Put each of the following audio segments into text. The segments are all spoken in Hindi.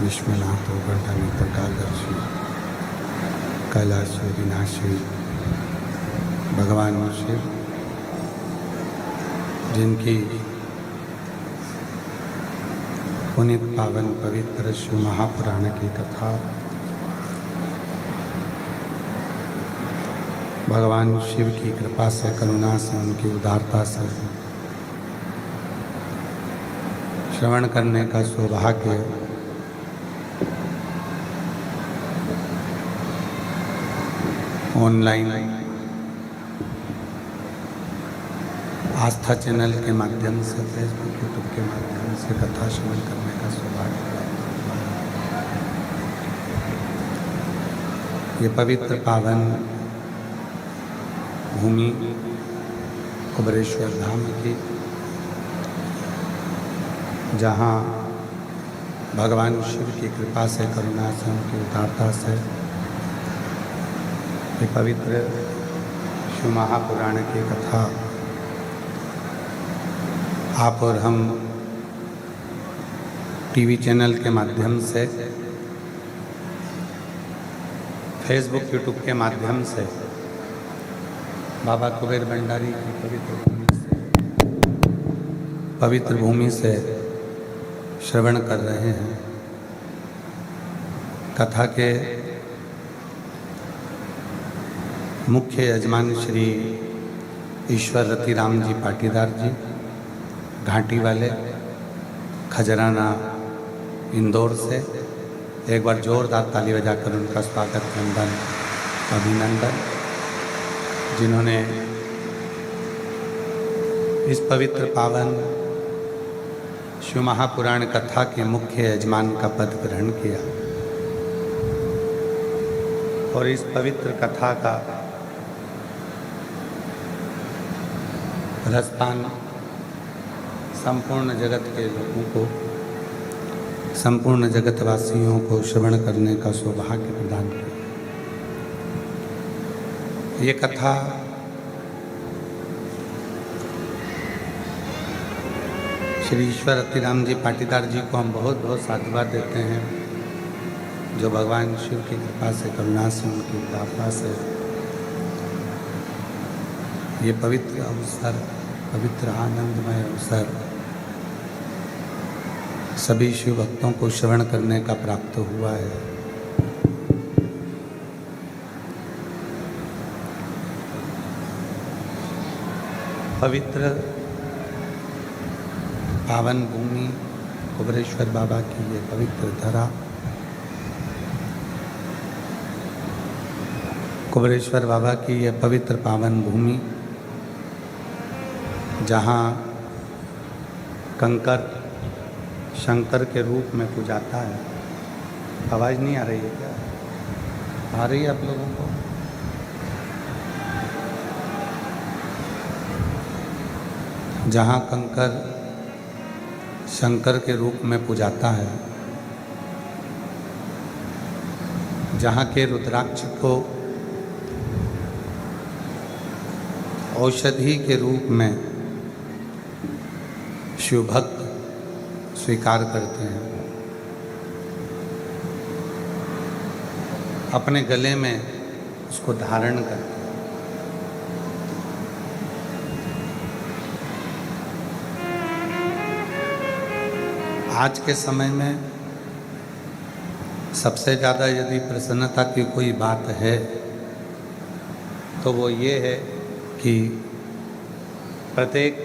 विश्वनाथ गोवर्धन प्रकाशदर्शी कैलाश विनाशी भगवान शिव, जिनकी पुनित पावन पवित्र शिव महापुराण की कथा भगवान शिव की कृपा से, करुणा से, उनकी उदारता से श्रवण करने का सौभाग्य ऑनलाइन आस्था चैनल के माध्यम से, फेसबुक यूट्यूब के माध्यम से कथा श्रवण करने का सौभाग्य प्राप्त हुआ है। ये पवित्र पावन भूमि कुबेरेश्वर धाम की, जहाँ भगवान शिव की कृपा से, करुणा से, उनकी उदारता से ये पवित्र शिव महापुराण की कथा आप और हम टीवी चैनल के माध्यम से, फेसबुक यूट्यूब के माध्यम से बाबा कुबेर भंडारी की पवित्र भूमि से श्रवण कर रहे हैं। कथा के मुख्य यजमान श्री ईश्वर रतिराम जी पाटीदार जी, घाटी वाले, खजराना, इंदौर से। एक बार जोरदार ताली बजाकर उनका स्वागत, वंदन, अभिनंदन, जिन्होंने इस पवित्र पावन शिव महापुराण कथा के मुख्य यजमान का पद ग्रहण किया और इस पवित्र कथा का रसपान संपूर्ण जगत के लोगों को, संपूर्ण जगतवासियों को श्रवण करने का सौभाग्य प्रदान किया। ये कथा श्री ईश्वर रतिराम जी पाटीदार जी को हम बहुत बहुत साधुवाद देते हैं, जो भगवान शिव की कृपा से, करुणा से, उनकी उदारता से ये पवित्र अवसर, पवित्र आनंदमय अवसर सभी शिव भक्तों को श्रवण करने का प्राप्त हुआ है। पवित्र पावन भूमि कुबेरेश्वर बाबा की ये पवित्र धरा, कुबेरेश्वर बाबा की ये पवित्र पावन भूमि, जहाँ कंकर शंकर के रूप में पूजाता है। आवाज़ नहीं आ रही है क्या? आ रही है आप लोगों को? जहाँ कंकर शंकर के रूप में पूजाता है, जहाँ के रुद्राक्ष को औषधि के रूप में शिव भक्त स्वीकार करते हैं, अपने गले में उसको धारण करते हैं। आज के समय में सबसे ज़्यादा यदि प्रसन्नता की कोई बात है तो वो ये है कि प्रत्येक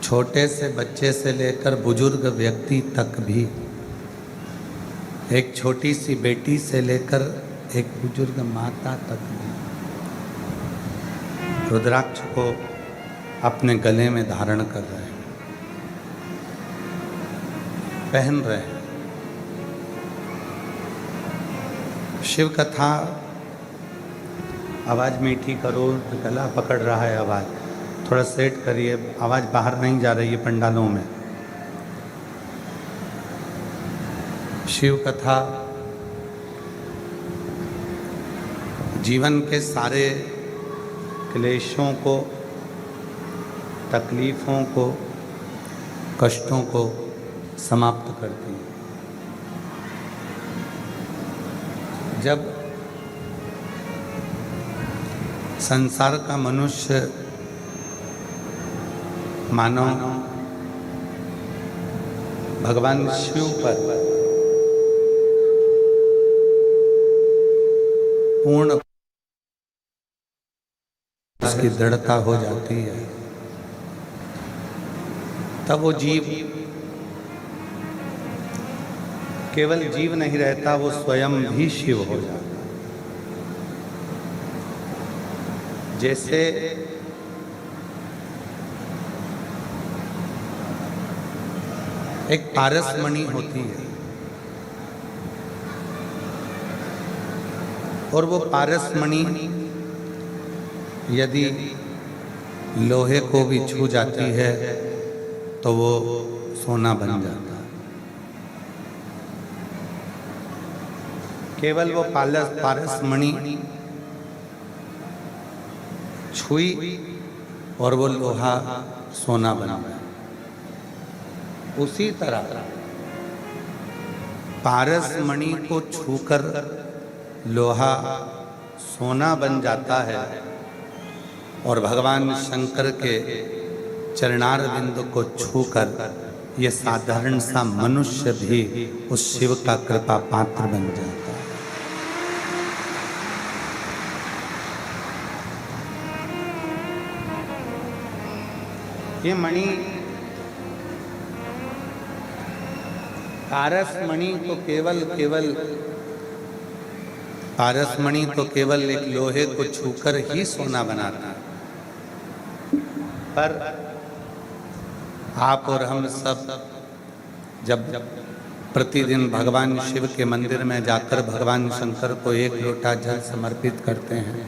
छोटे से बच्चे से लेकर बुजुर्ग व्यक्ति तक भी, एक छोटी सी बेटी से लेकर एक बुजुर्ग माता तक भी रुद्राक्ष को अपने गले में धारण कर रहे हैं, पहन रहे हैं। शिव कथा, आवाज़ मीठी करो, गला पकड़ रहा है, आवाज़ थोड़ा सेट करिए, आवाज़ बाहर नहीं जा रही है पंडालों में। शिव कथा जीवन के सारे क्लेशों को, तकलीफ़ों को, कष्टों को समाप्त करती है। जब संसार का मनुष्य, मानव भगवान शिव पर पूर्ण उसकी दृढ़ता हो जाती है, तब वो जीव केवल जीव नहीं रहता, वो स्वयं भी शिव हो जाता। जैसे एक पारसमणि होती है और वो पारसमणि यदि लोहे को भी छू जाती है तो वो सोना बन जाता है। केवल वो पारसमणि छुई और वो लोहा सोना बन गया। उसी तरह पारसमणि को छूकर लोहा सोना बन जाता है और भगवान शंकर के चरणारविंद को छूकर ये साधारण सा मनुष्य भी उस शिव का कृपा पात्र बन जाता है। ये मणि पारसमणि तो केवल एक लोहे को छूकर ही सोना बनाता है, पर आप और हम सब जब प्रतिदिन भगवान शिव के मंदिर में जाकर भगवान शंकर को एक लोटा जल समर्पित करते हैं,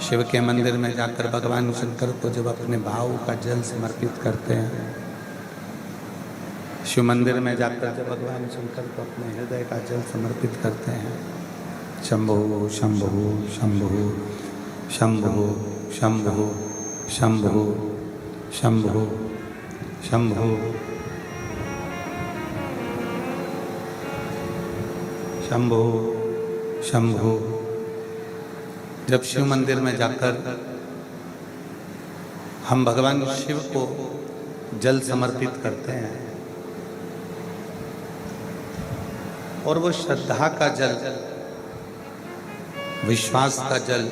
शिव के मंदिर में जाकर भगवान शंकर को जब अपने भाव का जल समर्पित करते हैं, शिव मंदिर में जाकर जब भगवान शंकर को अपने हृदय का जल समर्पित करते हैं, शंभो शंभो शंभो शंभो शंभो शंभो शंभो शंभो शंभो शंभो। जब शिव मंदिर में जाकर हम भगवान शिव को जल समर्पित करते हैं और वो श्रद्धा का जल, विश्वास का जल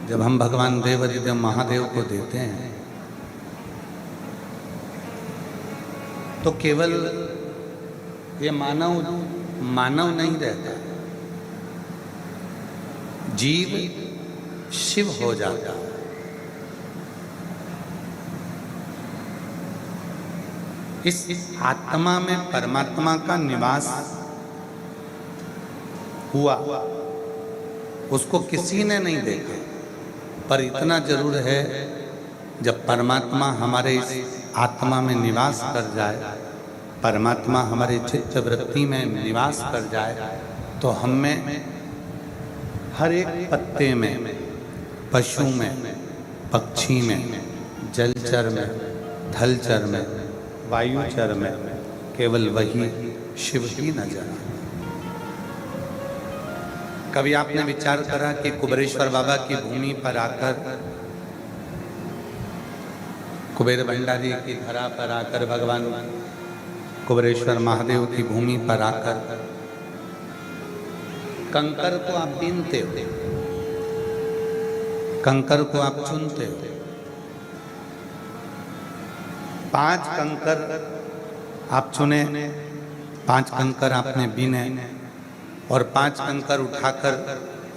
जब हम भगवान देवाधिदेव महादेव को देते हैं तो केवल ये मानव नहीं रहता, जीव शिव हो जाता है। इस आत्मा में परमात्मा का निवास हुआ, उसको किसी ने नहीं देखा, पर इतना जरूर है जब परमात्मा हमारे इस आत्मा में निवास कर जाए, परमात्मा हमारे चित्त वृत्ति में निवास कर जाए, तो हम में हर एक पत्ते में, पशु में, पक्षी में, जलचर में, थलचर में, वायुचर में केवल वही शिव ही नजर आए। कभी आपने विचार करा कि कुबेरेश्वर बाबा की भूमि पर आकर, कुबेर भंडारी की धरा पर आकर, भगवान कुबेरेश्वर महादेव की भूमि पर आकर कंकर को आप बीनते हो, कंकर को आप चुनते हो, 5 कंकर आप चुने, 5 कंकर आपने बीने और 5 कंकर उठाकर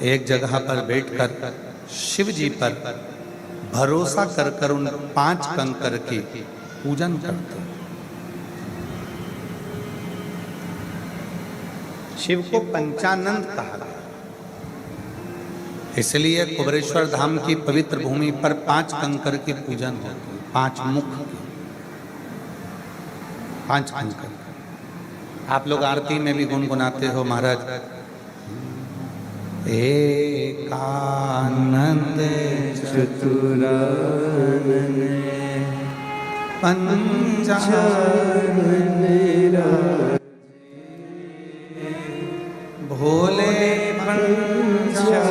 एक जगह पर बैठकर शिव जी पर भरोसा कर उन 5 कंकर की पूजन करते। शिव को पंचानंद कहा गया, इसलिए कुबेरेश्वर धाम की पवित्र भूमि पर 5 कंकर की पूजन होती, 5 मुख की, 5 कंकर। आप लोग आरती में भी गुनगुनाते हो महाराज, एकानंद चतुरानन पंचानन भोले पंचानन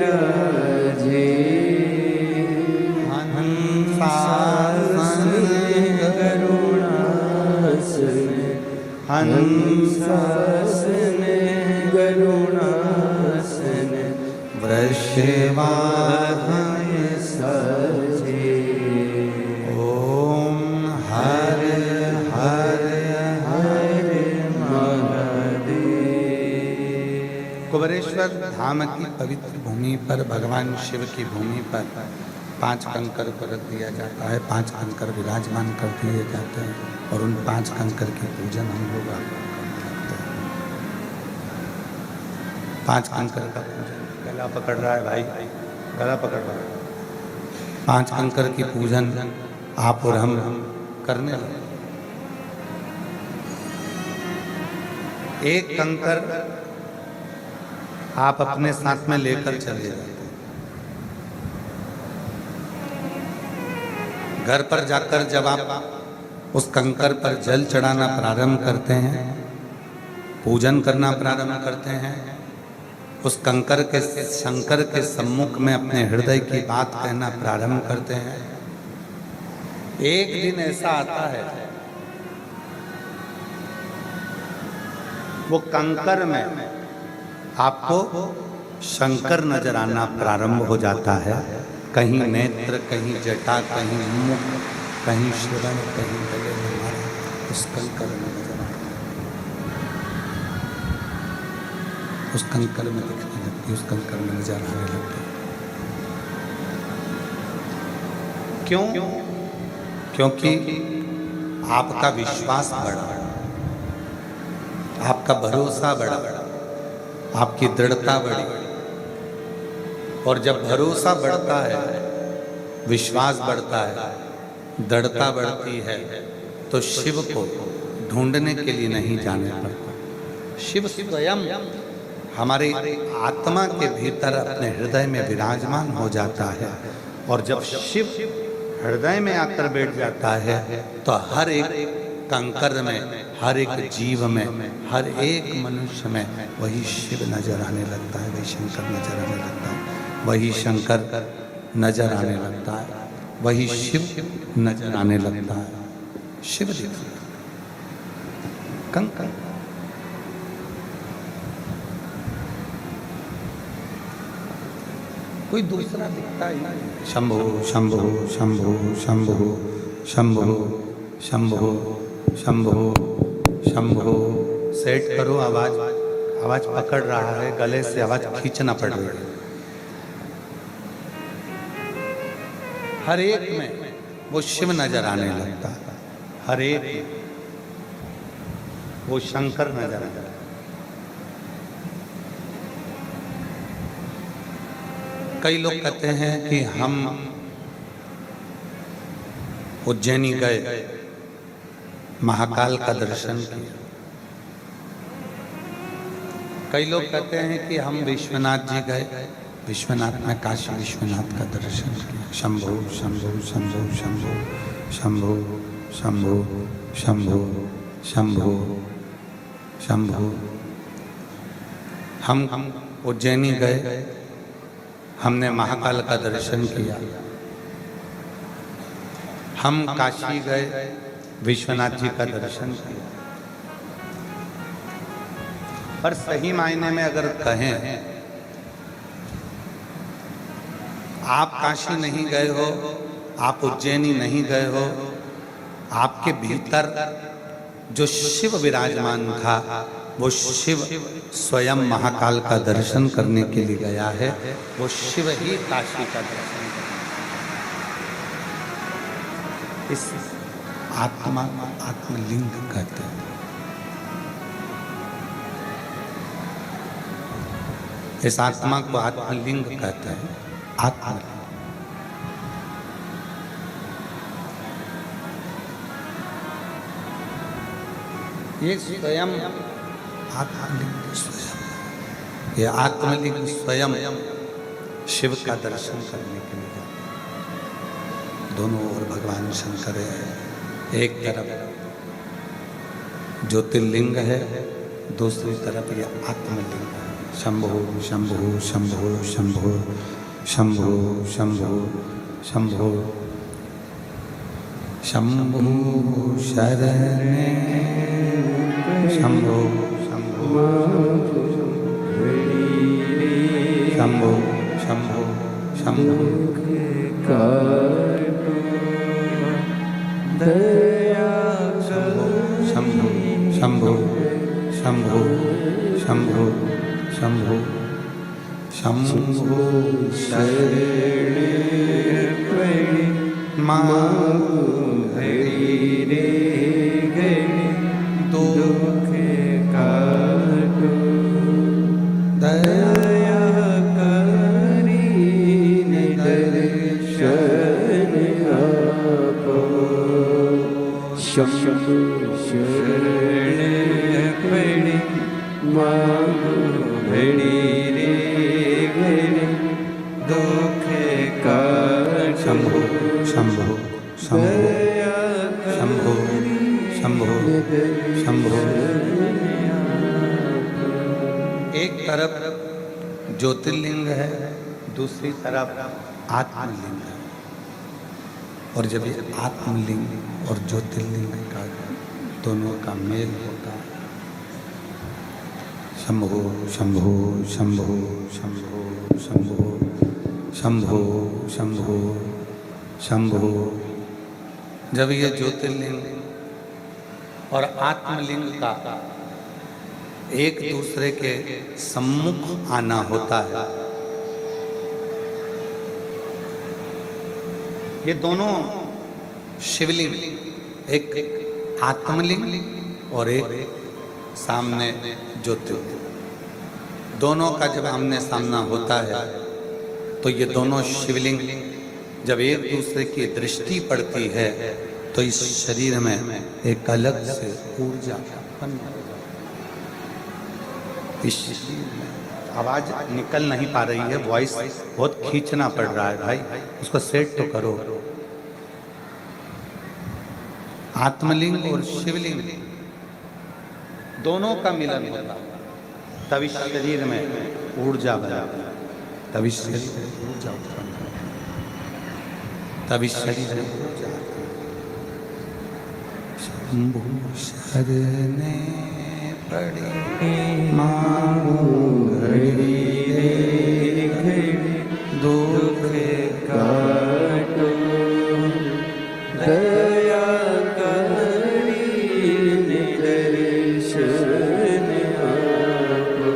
राजे हंसासन गरुणासन हंसासन गरुणासन वृषवाहन सजे। ओम हर हर हर महादेव। कुबेरेश्वर धाम की पवित्र भूमि पर, भगवान शिव की भूमि पर 5 कंकर को रख दिया जाता है, 5 कंकर विराजमान कर दिए जाते हैं और उन 5 कंकर की पूजन हम लोग करते हैं। 5 कंकर का पूजन, गला पकड़ रहा है भाई, गला पकड़ रहा है। 5 कंकर की पूजन आप और हम करने लगे। एक कंकर आप अपने साथ में लेकर चले जाते हैं। घर पर जाकर जब आप उस कंकर पर जल चढ़ाना प्रारंभ करते हैं, पूजन करना प्रारंभ करते हैं, उस कंकर के शंकर के सम्मुख में अपने हृदय की बात कहना प्रारंभ करते हैं। एक दिन ऐसा आता है वो कंकर में आपको शंकर नजर आना प्रारंभ हो जाता है। कहीं नेत्र, कहीं जटा, कहीं मुख, कहीं श्रवण, कहीं गले में माला, उस कंकर में नजर आना, उस कंकर में दिखने लगती, उस कंकर में नजर आने लगती। क्यों? क्योंकि आपका विश्वास बढ़ा, आपका भरोसा बढ़ा, आपकी दृढ़ता बढ़ी। और जब भरोसा बढ़ता है, विश्वास बढ़ता है, दृढ़ता बढ़ती है, तो शिव को ढूंढने के लिए नहीं जाना पड़ता। शिव स्वयं हमारे आत्मा के भीतर अपने हृदय में विराजमान हो जाता है। और जब शिव हृदय में आकर बैठ जाता है तो हर एक कंकर में, हर एक जीव में, हर एक मनुष्य में वही शिव नजर आने लगता है, वही शंकर नजर आने लगता है, वही शंकर नजर आने लगता है, वही शिव नजर आने लगता है। शिव दिखता है, कंकर। कोई दूसरा दिखता ही नहीं। शंभो शंभो शंभो शंभो शंभो शंभो शंभो शंभो। सेट करो आवाज, आवाज पकड़ रहा है, गले से आवाज खींचना पड़ रही है। हर एक में वो शिव नजर आने लगता है, हर एक वो शंकर नजर आने लगता है। कई लोग कहते हैं कि हम उज्जैनी गए, महाकाल का दर्शन किया। कई लोग कहते हैं कि हम विश्वनाथ जी गए, विश्वनाथ में काशी विश्वनाथ का दर्शन किया। शंभो शंभो शंभो शंभो शंभो शंभो शंभो शंभो शंभो। हम उज्जैनी गए, हमने महाकाल का दर्शन किया। हम काशी गए, विश्वनाथ जी का दर्शन किया। पर सही मायने में अगर कहें, आप काशी नहीं गए हो, आप उज्जैनी नहीं गए हो, आपके भीतर जो शिव विराजमान था वो शिव स्वयं महाकाल का दर्शन करने के लिए गया है। वो शिव ही काशी का दर्शन करने। इस आत्मा को आत्मलिंग कहते हैं। इस आत्मा को आत्मलिंग कहते हैं। आत्मलिंग ये स्वयं आत्मलिंग स्वयं, ये आत्मलिंग स्वयं शिव का दर्शन करने के लिए जाते। दोनों ओर भगवान शंकर है। एक तरफ ज्योतिर्लिंग है, दूसरी तरफ ये आत्मलिंग है। शंभो शंभो शंभो शंभो शंभो शंभो शंभो शंभो शरणे शंभो शंभो शंभो शंभो शंभो शंभो शंभो शंभो शंभो शंभो शंभो शरण पड़े मांगो हरि रे गणे दुख काटो दया करीने दर्शन आपो शंभो शरण पड़े मांगो हरि रे गणे दुख काटो शंभो शंभो शंभो शंभो शंभो। एक तरफ ज्योतिर्लिंग है, दूसरी तरफ आत्मलिंग है, और जब ये आत्मलिंग और ज्योतिर्लिंग का दोनों का मेल होता है, शंभो शंभो शंभो शंभो शंभो शंभो शंभो शंभो। जब ये ज्योतिर्लिंग और आत्मलिंग का एक दूसरे के सम्मुख आना होता है, ये दोनों शिवलिंग, एक आत्मलिंग और एक सामने ज्योतिर्लिंग, दोनों का जब आमने सामना होता है तो ये दोनों शिवलिंग जब एक दूसरे की दृष्टि पड़ती है तो इस शरीर में एक अलग से ऊर्जा उत्पन्न हो जाती है। इस शरीर में आवाज निकल नहीं पा रही है, वॉइस बहुत खींचना पड़ रहा है भाई, उसको सेट तो करो। आत्मलिंग और शिवलिंग दोनों का मिलन होता है, तभी शरीर में ऊर्जा बना, तभी शरीर में ऊर्जा उत्पन्न, तभी शरीर में ऊर्जा। शंभो शरण पड़े मांगो हरि रे गणे दुख काटो दया करीने दर्शन आपो।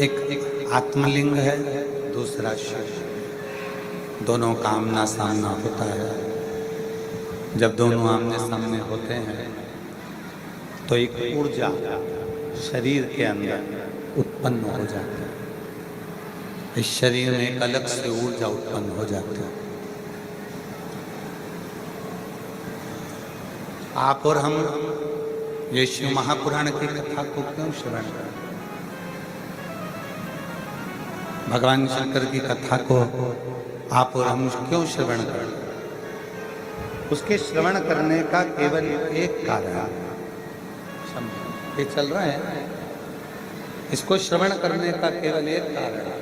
एक आत्मलिंग है, दूसरा शिव, दोनों का आमना सामना होता है। जब दोनों आमने सामने होते हैं तो एक ऊर्जा शरीर के अंदर उत्पन्न हो जाती है, इस शरीर में एक अलग से ऊर्जा उत्पन्न हो जाती है। आप और हम ये शिव महापुराण की कथा को क्यों श्रवण करें? भगवान शंकर की कथा को आप और हम क्यों श्रवण करें? उसके श्रवण करने का केवल एक कारण है, ये चल रहा है, इसको श्रवण करने का केवल एक कारण है,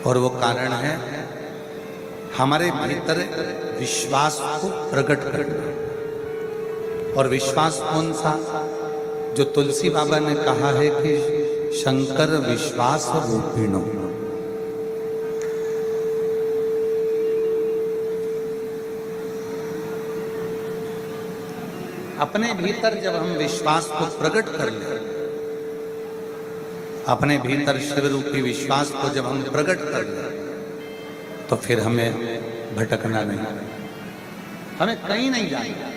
और वो कारण है हमारे भीतर विश्वास को प्रकट करना। और विश्वास कौन सा? जो तुलसी बाबा ने कहा है कि शंकर विश्वास रूपिणो। अपने भीतर जब हम विश्वास को प्रकट कर लें, अपने भीतर शिव रूपी विश्वास को जब हम प्रकट कर लें, तो फिर हमें भटकना नहीं, हमें कहीं नहीं जाना।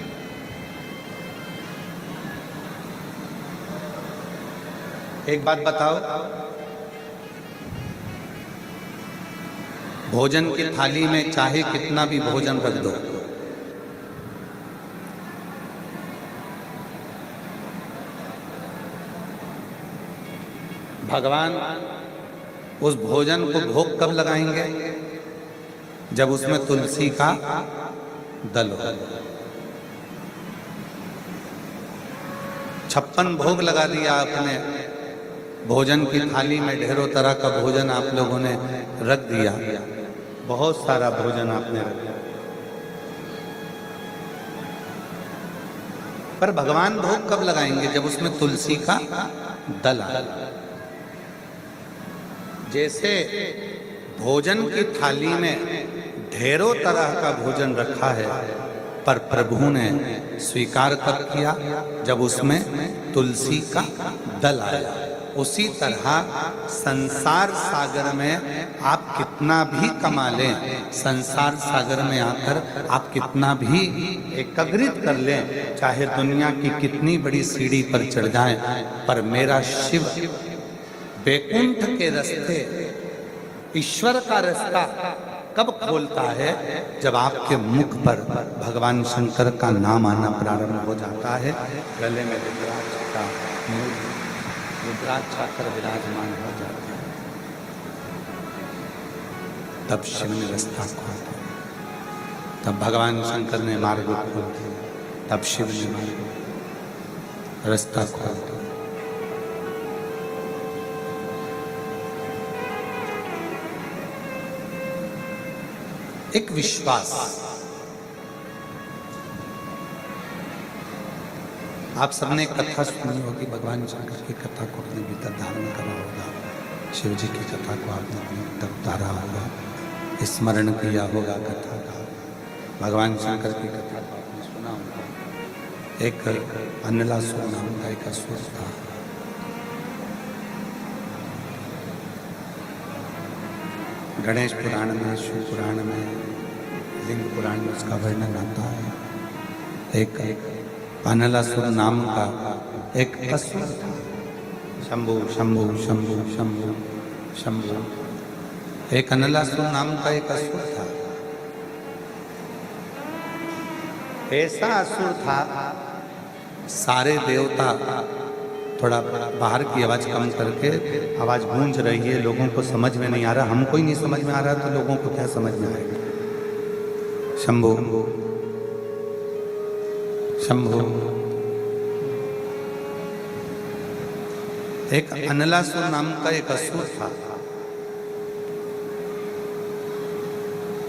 एक बात बताओ, भोजन की थाली में चाहे कितना भी भोजन रख दो, भगवान उस भोजन को भोग कब लगाएंगे? जब उसमें तुलसी का दल हो। 56 भोग लगा दिया आपने, भोजन की थाली में ढेरों तरह का भोजन आप लोगों ने रख दिया, बहुत सारा भोजन आपने रख दिया, पर भगवान भोग कब लगाएंगे? जब उसमें तुलसी का दल आए। जैसे भोजन की थाली में ढेरों तरह का भोजन रखा है, पर प्रभु ने स्वीकार कब किया? जब उसमें तुलसी का दल आया। उसी तरह संसार सागर में आप कितना भी कमा लें, संसार सागर में आकर आप कितना भी एकाग्रित कर लें, चाहे दुनिया की कितनी बड़ी सीढ़ी पर चढ़ जाएं, पर मेरा शिव वैकुंठ के रास्ते, ईश्वर का रास्ता कब खोलता है? जब आपके मुख पर भगवान शंकर का नाम आना प्रारंभ हो जाता है, गले में रुद्राक्ष का रुद्राक्ष आकर विराजमान हो जाता है, तब शिव ने रास्ता खोला, तब भगवान शंकर ने मार्ग खोल दिया, तब शिव ने मार्ग रास्ता खोल दिया। एक विश्वास, आप सबने कथा सुनी होगी, भगवान शंकर की कथा को अपने भीतर धारण करा होगा, शिव जी की कथा को आपने अपने भीतर उतारा होगा, स्मरण किया होगा कथा का, भगवान शंकर की कथा को आपने सुना होगा। एक अनलासुर नाम का एक असुर था, गणेश पुराण में, शिव पुराण में, लिंग पुराण में उसका वर्णन आता है। एक अनलासुर नाम का एक असुर था, शंभु शंभु शंभु शंभु शंभु, एक अनलासुर नाम का एक असुर था। ऐसा असुर था, सारे देवता, थोड़ा बाहर की आवाज कम करके, आवाज गूंज रही है, लोगों को समझ में नहीं आ रहा, हमको ही नहीं समझ में आ रहा तो लोगों को क्या समझ में आएगा? शंभु शंभु। एक अनलासुर नाम का एक असुर था,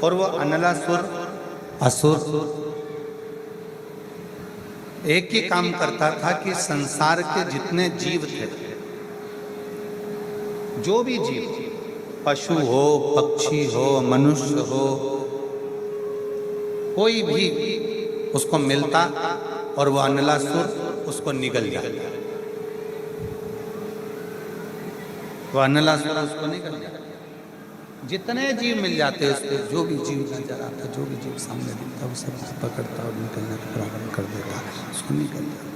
और वो अनलासुर असुर एक ही काम करता था कि संसार के जितने जीव थे, जो भी जीव, पशु हो, पक्षी हो, मनुष्य हो, कोई भी उसको मिलता और वो अनलासुर उसको निगल जाता, वो अनलासुर उसको निगल जाता। जितने जीव मिल जाते उसको, जो भी जीव नजर आता, जो भी जीव सामने दिखता, वो सब पकड़ता और निकलना प्रारंभ कर देता, उसको निकल जाता,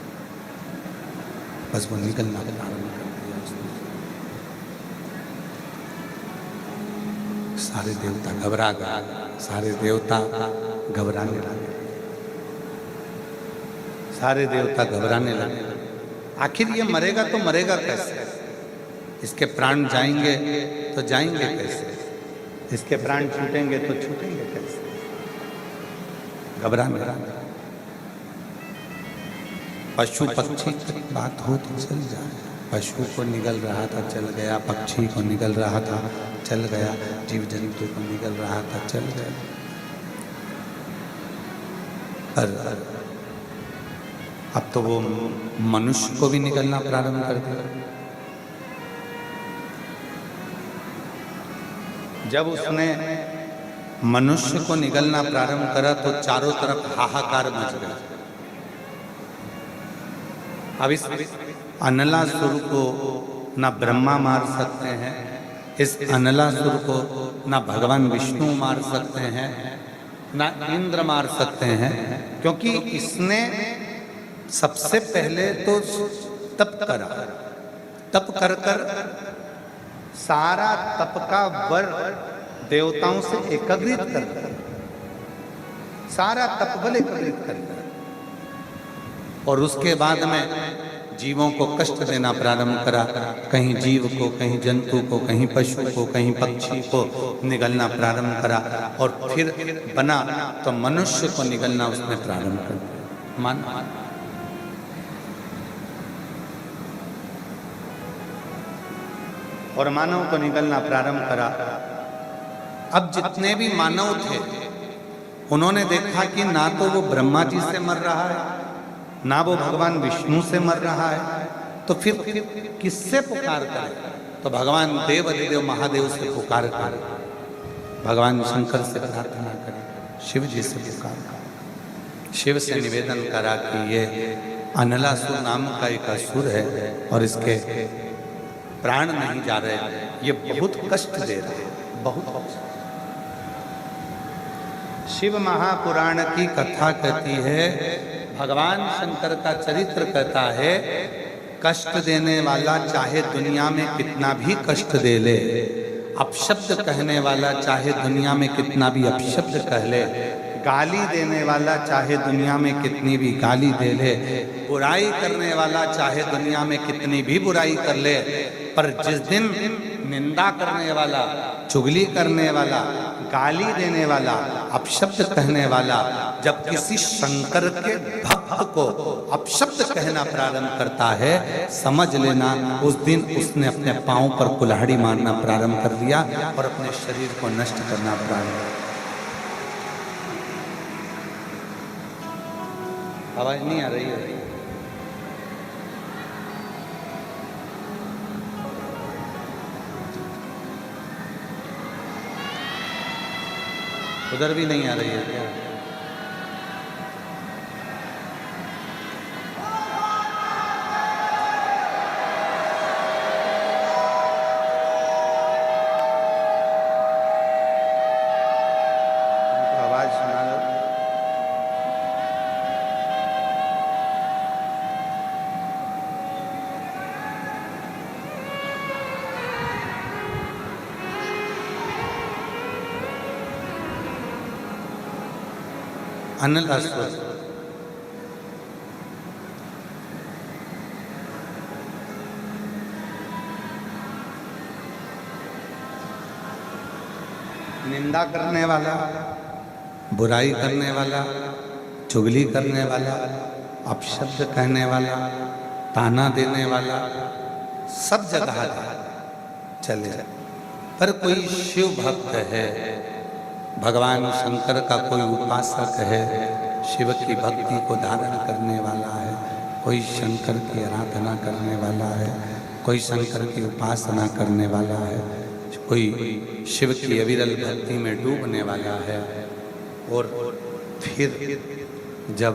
बस वो निकलना प्रारंभ कर दिया उसने। सारे देवता घबरा गए, सारे देवता घबराने लगे, सारे देवता घबराने लगे। आखिर ये मरेगा तो मरेगा कैसे? इसके प्राण जाएंगे तो जाएंगे कैसे? इसके प्राण छूटेंगे तो छूटेंगे कैसे? घबराने लगे। पशु पक्षी की बात हो तो चल जाए, पशु को निगल रहा था चल गया, पक्षी को निगल रहा था चल गया, जीव जंतु को निगल रहा था चल गया। पर अब तो वो मनुष्य को भी निगलना प्रारंभ कर दिया। जब उसने मनुष्य को निगलना प्रारंभ करा तो चारों तरफ हाहाकार मच गया। अब इस अनलासुर को ना ब्रह्मा मार सकते हैं, इस अनलासुर को ना भगवान विष्णु मार सकते हैं, ना इंद्र मार सकते हैं, क्योंकि इसने सबसे पहले तो तप करा, तप कर कर सारा तप का वर देवताओं से एकत्रित कर, सारा तप बल एकत्रित कर, और उसके बाद में जीवों को कष्ट देना प्रारंभ करा। कहीं जीव को, कहीं जंतु को, कहीं पशु को, कहीं पक्षी को निगलना प्रारंभ करा, और फिर बना तो मनुष्य को निगलना उसने प्रारंभ कर दिया। मान और मानव को निकलना प्रारंभ करा। अब जितने भी मानव थे उन्होंने देखा कि ना तो वो ब्रह्मा जी से मर रहा है, ना वो भगवान विष्णु से मर रहा है, तो फिर किससे पुकार करें? तो भगवान देव अधिदेव महादेव से पुकार करें, भगवान शंकर से प्रार्थना करें, शिव जी से पुकार करें। शिव से निवेदन करा कि ये अनलासुर नाम का एक असुर है और इसके प्राण नहीं जा रहे, ये बहुत कष्ट दे रहे हैं, बहुत। शिव महापुराण की कथा कहती है, भगवान शंकर का चरित्र कहता है, कष्ट देने वाला चाहे दुनिया में कितना भी कष्ट दे ले, अपशब्द कहने वाला चाहे दुनिया में कितना भी अपशब्द कह ले, गाली देने वाला चाहे दुनिया में कितनी भी गाली दे ले, बुराई करने वाला चाहे दुनिया में कितनी भी बुराई कर ले, पर जिस दिन निंदा करने वाला, चुगली करने वाला, गाली देने वाला, अपशब्द कहने वाला जब किसी शंकर के भक्त को अपशब्द कहना प्रारंभ करता है, समझ लेना उस दिन उसने अपने पांव पर कुल्हाड़ी मारना प्रारंभ कर दिया और अपने शरीर को नष्ट करना प्रारंभ कर। आवाज नहीं आ रही है? उधर भी नहीं आ रही है क्या? उनको आवाज सुना दो। अनिल आश्वस्त निंदा करने वाला, बुराई करने वाला, चुगली करने वाला, अपशब्द कहने वाला, ताना देने वाला, सब जगह चले। पर कोई शिव भक्त है, भगवान शंकर का कोई उपासक है, शिव की भक्ति को धारण करने वाला है, कोई शंकर की आराधना करने वाला है, कोई शंकर की उपासना करने वाला है, कोई शिव की अविरल भक्ति में डूबने वाला है, और फिर जब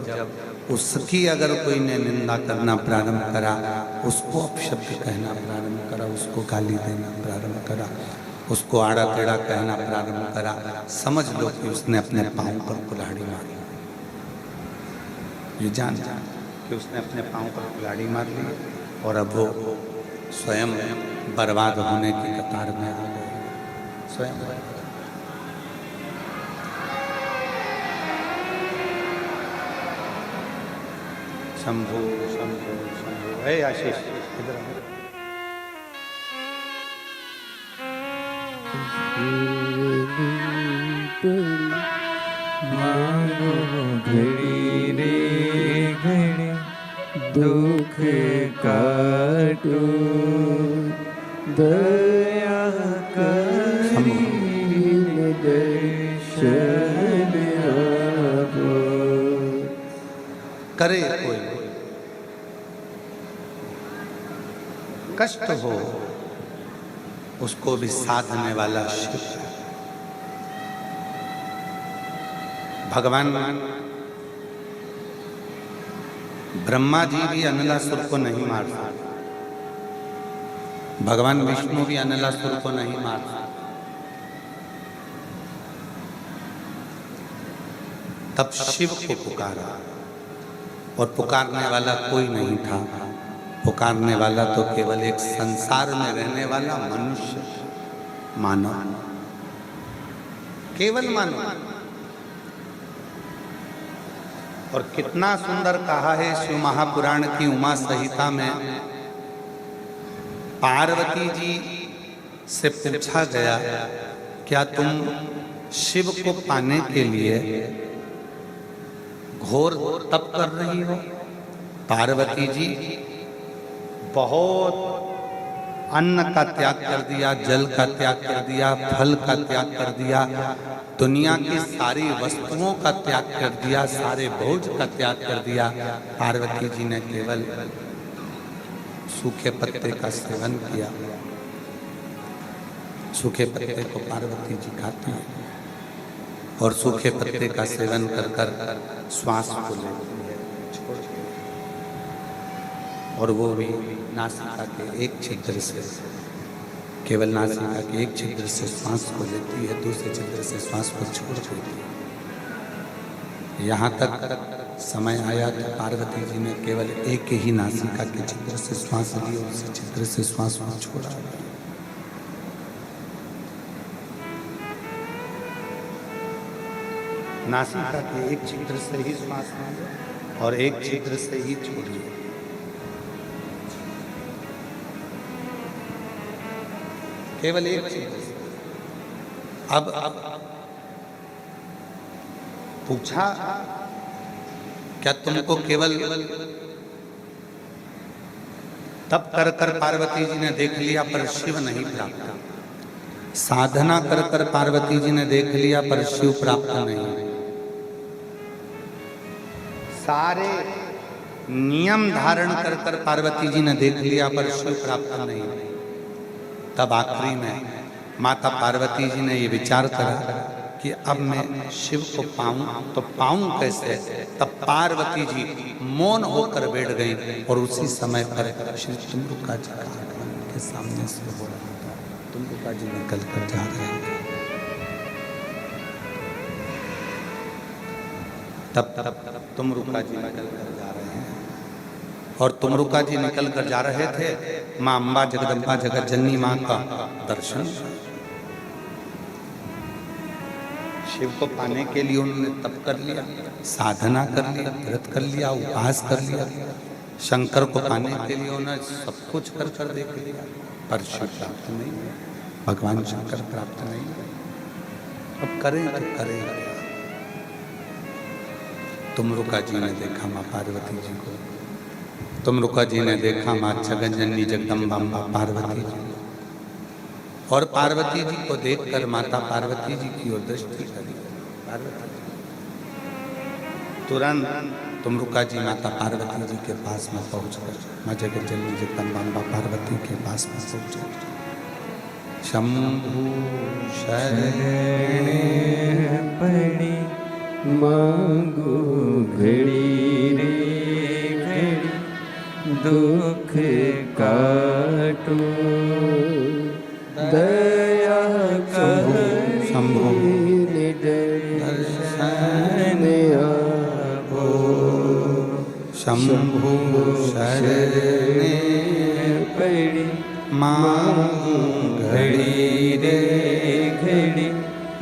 उसकी अगर कोई ने निंदा करना प्रारंभ करा, उसको अपशब्द कहना प्रारंभ करा, उसको गाली देना प्रारंभ करा, उसको आड़ा टेढ़ा कहना प्रारंभ करा, समझ लो कि उसने अपने पांव पर कुल्हाड़ी मारी। ये जान कि उसने अपने पांव पर कुल्हाड़ी मार ली और अब वो स्वयं बर्बाद होने की कतार में आ गए। स्वयं शंभु शंभु शंभु। हे आशीष इधर घड़ी रे घड़ी दुख काटो, दया करी दर्शन आपो। करे कोई कष्ट हो, उसको भी साधने वाला शिव है। भगवान ब्रह्मा जी भी अनिलासुर को नहीं मार सकते, भगवान विष्णु भी अनिलासुर को नहीं मार सकते। तब शिव को पुकारा और पुकारने वाला कोई नहीं था, पुकारने वाला तो केवल एक संसार में रहने वाला मनुष्य, मानव, केवल मानव। और कितना सुंदर कहा है शिव महापुराण की उमा संहिता में, पार्वती जी से पूछा गया, क्या तुम शिव को पाने के लिए घोर तप कर रही हो? पार्वती जी बहुत अन्न का त्याग कर दिया, जल का त्याग कर दिया, फल का त्याग कर दिया, दुनिया की सारी वस्तुओं का त्याग कर दिया, सारे भोज का त्याग कर दिया। पार्वती जी ने केवल सूखे पत्ते का सेवन किया। सूखे पत्ते को पार्वती जी खाती हैं और सूखे पत्ते का सेवन कर कर श्वास को लेती है, और वो भी नासिका के एक छिद्र से। केवल नासिका के एक छिद्र से श्वास को लेती है, दूसरे छिद्र से श्वास को छोड़ देती है। यहाँ तक समय आया तो पार्वती जी ने केवल एक ही नासिका के छिद्र से श्वास ली और उसी छिद्र से श्वास को छोड़ा। नासिका के एक छिद्र से ही श्वास ली और एक छिद्र से ही छोड़ी। केवल एक छिद्र से। अब पूछा, क्या तुमको केवल तप कर कर पार्वती जी ने देख लिया पर शिव नहीं प्राप्त? साधना कर कर पार्वती जी ने देख लिया पर शिव प्राप्त नहीं। सारे नियम धारण कर कर पार्वती जी ने देख लिया पर शिव प्राप्त नहीं। तब आखिरी में माता पार्वती जी ने ये विचार करा कि अब मैं शिव को पाऊं तो पाऊं कैसे? तब पार्वती जी मौन होकर बैठ गई और उसी समय पर श्री तुमरुका जी का आगमन के सामने से हो रहा था। तुमरुका जी निकल कर जा रहे हैं। तब तुमरुका जी निकल कर जा रहे हैं और तुमरुका जी निकल कर जा रहे थे। माँ अम्बा जगदम्बा जगत जननी माँ का दर्शन, शिव को पाने के लिए उन्होंने तप कर लिया, साधना कर लिया, व्रत कर लिया, उपवास कर लिया। शंकर को पाने के लिए उन्होंने सब कुछ कर कर देख लिया पर शिव प्राप्त नहीं, भगवान शंकर प्राप्त नहीं। अब करें तो करें। तुमरुका जी ने देखा माँ पार्वती जी को, तुमरुका जी ने देखा माँ जगज्जननी जगदम्बा पार्वती जी, और पार्वती जी को देखकर माता पार्वती जी की ओर दृष्टि करी। पार्वती तुरंत तुमरुका जी माता पार्वती जी के पास में पहुंचकर माँ जगज्जननी जगदम्बा पार्वती के पास में पहुंचे। शंभु शरण पड़ी मांगो घड़ी रे घड़ी, दुख काटो दया करी शंभु दर्शन आपो। शंभु शरण पड़ी मांगो घड़ी रे घड़ी,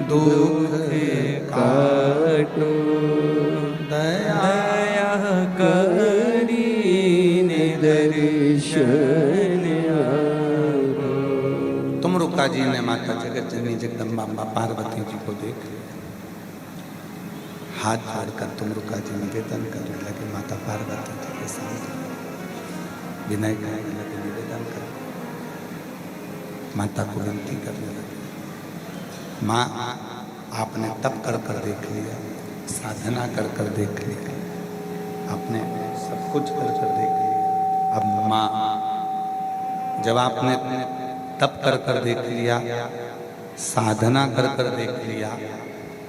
दुख काटो दया करी दर्शन आपो। तुमरुका जी ने माता जगज्जननी जगदम्बा पार्वती जी को देख लिया। हाथ जोड़कर तुमरुका जी निवेदन करने लगे माता पार्वती जी के सामने, विनय करने लगे, निवेदन कर माता को विनती करने लगे। माँ, आपने तप कर कर देख लिया, साधना कर कर देख लिया, आपने सब कुछ कर कर देख लिया। अब माँ, जब आपने तप कर कर देख लिया, साधना कर कर देख लिया,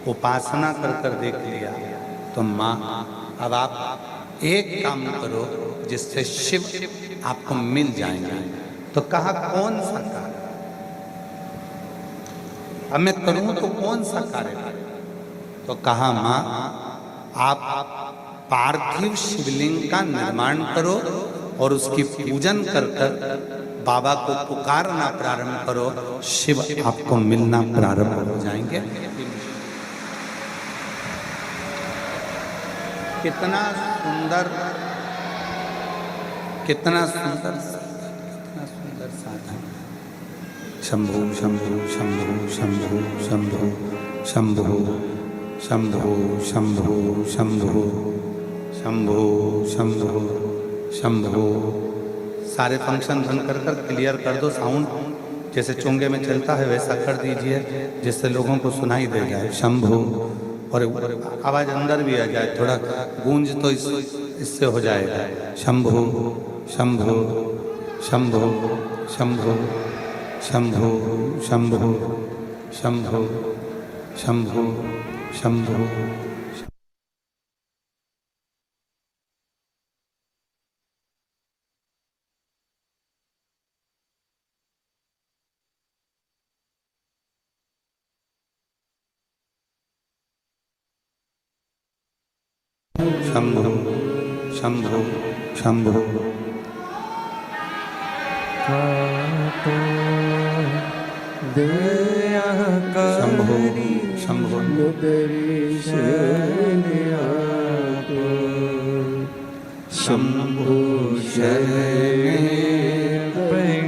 उपासना कर कर देख लिया, तो माँ अब आप एक काम करो जिससे शिव आपको मिल जाएंगे। तो कहा कौन सा कार्य? अब मैं करूं तो कौन सा कार्य करूं? तो कहा माँ, आप पार्थिव शिवलिंग का निर्माण करो और उसकी पूजन कर कर बाबा को पुकारना प्रारंभ करो, शिव आपको मिलना प्रारंभ हो जाएंगे। कितना सुंदर, कितना सुंदर, कितना सुंदर साधन। शंभु शंभु शंभु शंभु शंभु शंभु शंभु शंभु शंभु शंभु शंभु शंभु। सारे फंक्शन बंद कर कर क्लियर कर दो साउंड, जैसे चोंगे में चलता है वैसा कर दीजिए जिससे लोगों को सुनाई दे जाए। शंभु, और आवाज अंदर भी आ जाए, थोड़ा गूंज तो इससे हो जाएगा। शंभु शंभु शंभु शंभु शंभु शंभु शंभु शंभु शंभु। शंभो शंभो शंभो काटो दया शंभो करी शंभो दर्शन आपो शंभो शरण पड़ी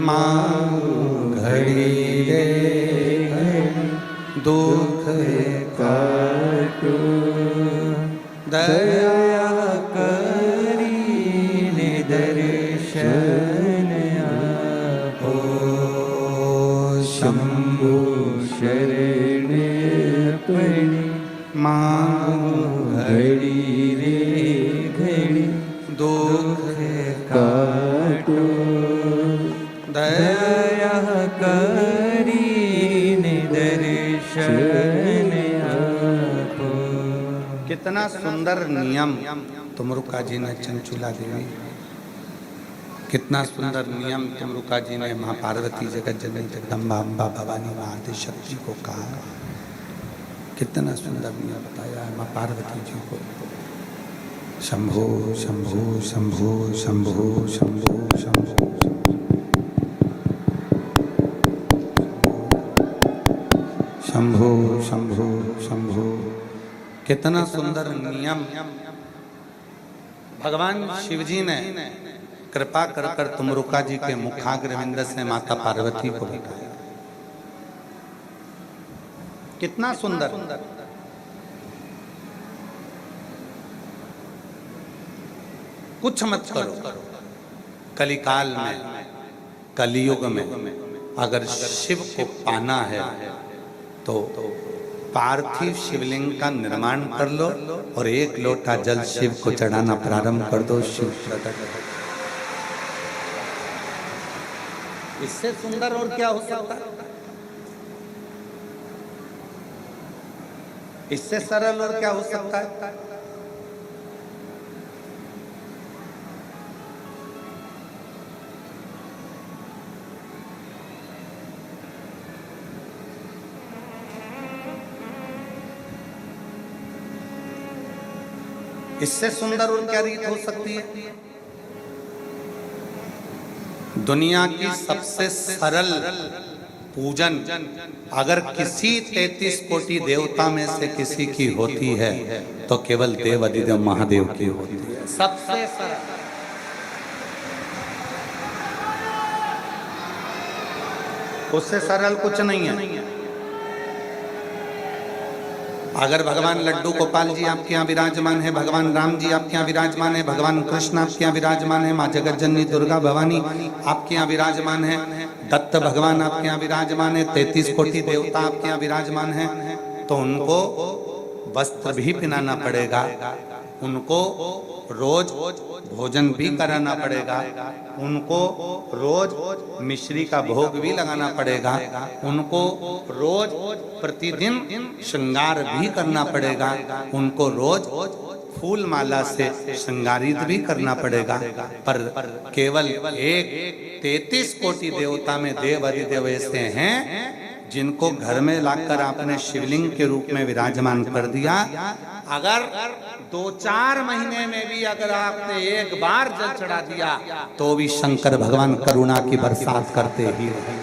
माँ घड़ी रे दुख काटो दया करी दर्शन आपो शंभो शरण पड़ी माँ घड़ी रे घड़ी दुख काटो दया करी दर्शन आपो। कितना सुंदर नियम तुमरुका जी ने चंचुला देवी, कितना सुंदर नियम तुमरुका जी ने माँ पार्वती जगत जननी जगदम्बा अम्बा भवानी माँ आदिशक्ति को कहा। कितना सुंदर नियम बताया है माँ पार्वती जी को। शंभो शंभो शंभो शंभो शंभो शंभो शंभो शंभो शंभो। कितना सुंदर नियम भगवान शिव जी ने कृपा कर कर तुमरुका जी के मुखाग्रविंद से माता पार्वती को बताया। कितना सुंदर। कुछ मत करो, कलिकाल में कलियुग में अगर शिव को पाना है तो पार्थिव शिवलिंग का निर्माण कर लो और एक लोटा जल शिव को चढ़ाना प्रारंभ कर दो। शिव प्रकट। इससे सुंदर और क्या हो सकता है? इससे सरल और क्या हो सकता है? इससे सुंदर और क्या रीत हो सकती है? दुनिया की सबसे सरल पूजन अगर किसी 33 कोटि देवता में से किसी की होती है तो केवल देव अधिदेव महादेव की होती है। सबसे सरल। उससे सरल कुछ नहीं है। अगर भगवान लड्डू गोपाल जी आपके यहाँ विराजमान है, भगवान राम जी आपके यहाँ विराजमान है, भगवान कृष्ण आपके यहाँ विराजमान है, माँ जगत जननी दुर्गा भवानी आपके यहाँ विराजमान है, दत्त भगवान आपके यहाँ विराजमान है, 33 कोटि देवता आपके यहाँ विराजमान है, तो उनको वस्त्र भी पहनाना पड़ेगा, उनको रोज भोजन भी कराना पड़ेगा, उनको रोज मिश्री का भोग भी लगाना पड़ेगा, उनको रोज प्रतिदिन श्रृंगार भी करना पड़ेगा, उनको रोज फूल माला से श्रृंगारित भी करना पड़ेगा। पर केवल एक 33 कोटि देवता में देव अधिदेव ऐसे हैं जिनको घर में लाकर आपने शिवलिंग के रूप में विराजमान कर दिया। अगर 2-4 महीने में भी अगर आपने एक बार जल चढ़ा दिया तो भी शंकर भगवान करुणा की बरसात करते ही रहे।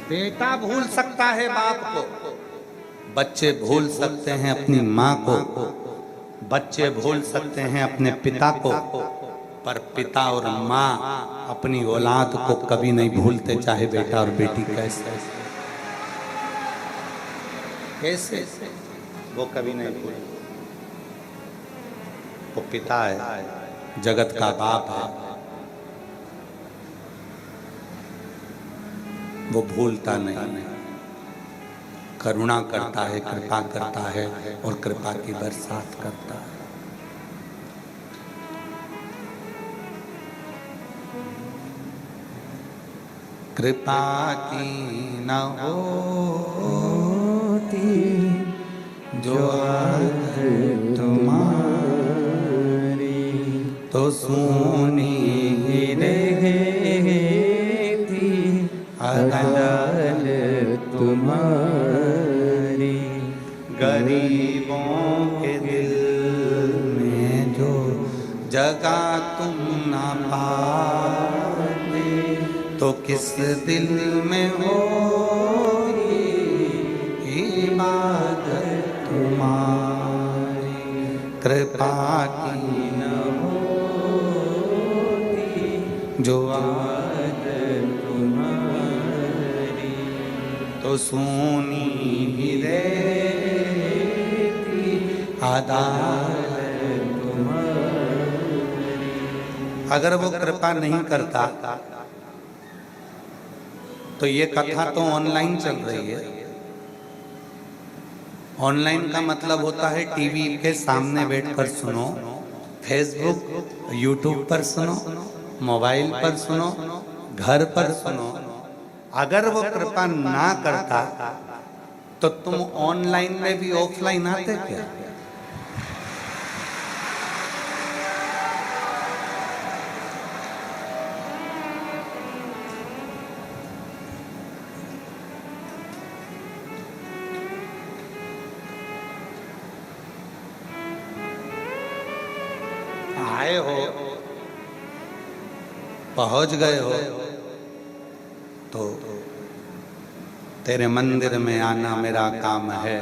बेटा भूल सकता है बाप को, बच्चे भूल सकते हैं अपनी माँ को, बच्चे भूल सकते हैं अपने पिता को, पर पिता और माँ अपनी औलाद को कभी नहीं भूलते, चाहे बेटा और बेटी कैसे वो कभी नहीं भूलते। वो पिता है, जगत का बाप है, वो भूलता नहीं, करुणा करता है, कृपा करता है और कृपा की बरसात करता है। कृपा की न होती जो आज तुम्हारी तो सूनी ही रहेगी डाल तुम्हारी। गरीबों के दिल में जो जगह तुम ना पाते, तो किस दिल में होगी इबादत तुम्हारी। कृपा की न होती जो आदत तुम्हारी, तो सोनी ही रहती अदालत तुम्हारी। अगर वो कृपा नहीं करता तो ये कथा तो ऑनलाइन चल रही है। ऑनलाइन का मतलब होता है टीवी के सामने बैठकर सुनो, फेसबुक यूट्यूब पर सुनो, मोबाइल पर सुनो, घर पर सुनो। अगर वो कृपा ना करता तो तुम ऑनलाइन में भी ऑफलाइन आते क्या? आए हो, पहुंच गए हो, तो तेरे मंदिर में आना मेरा काम है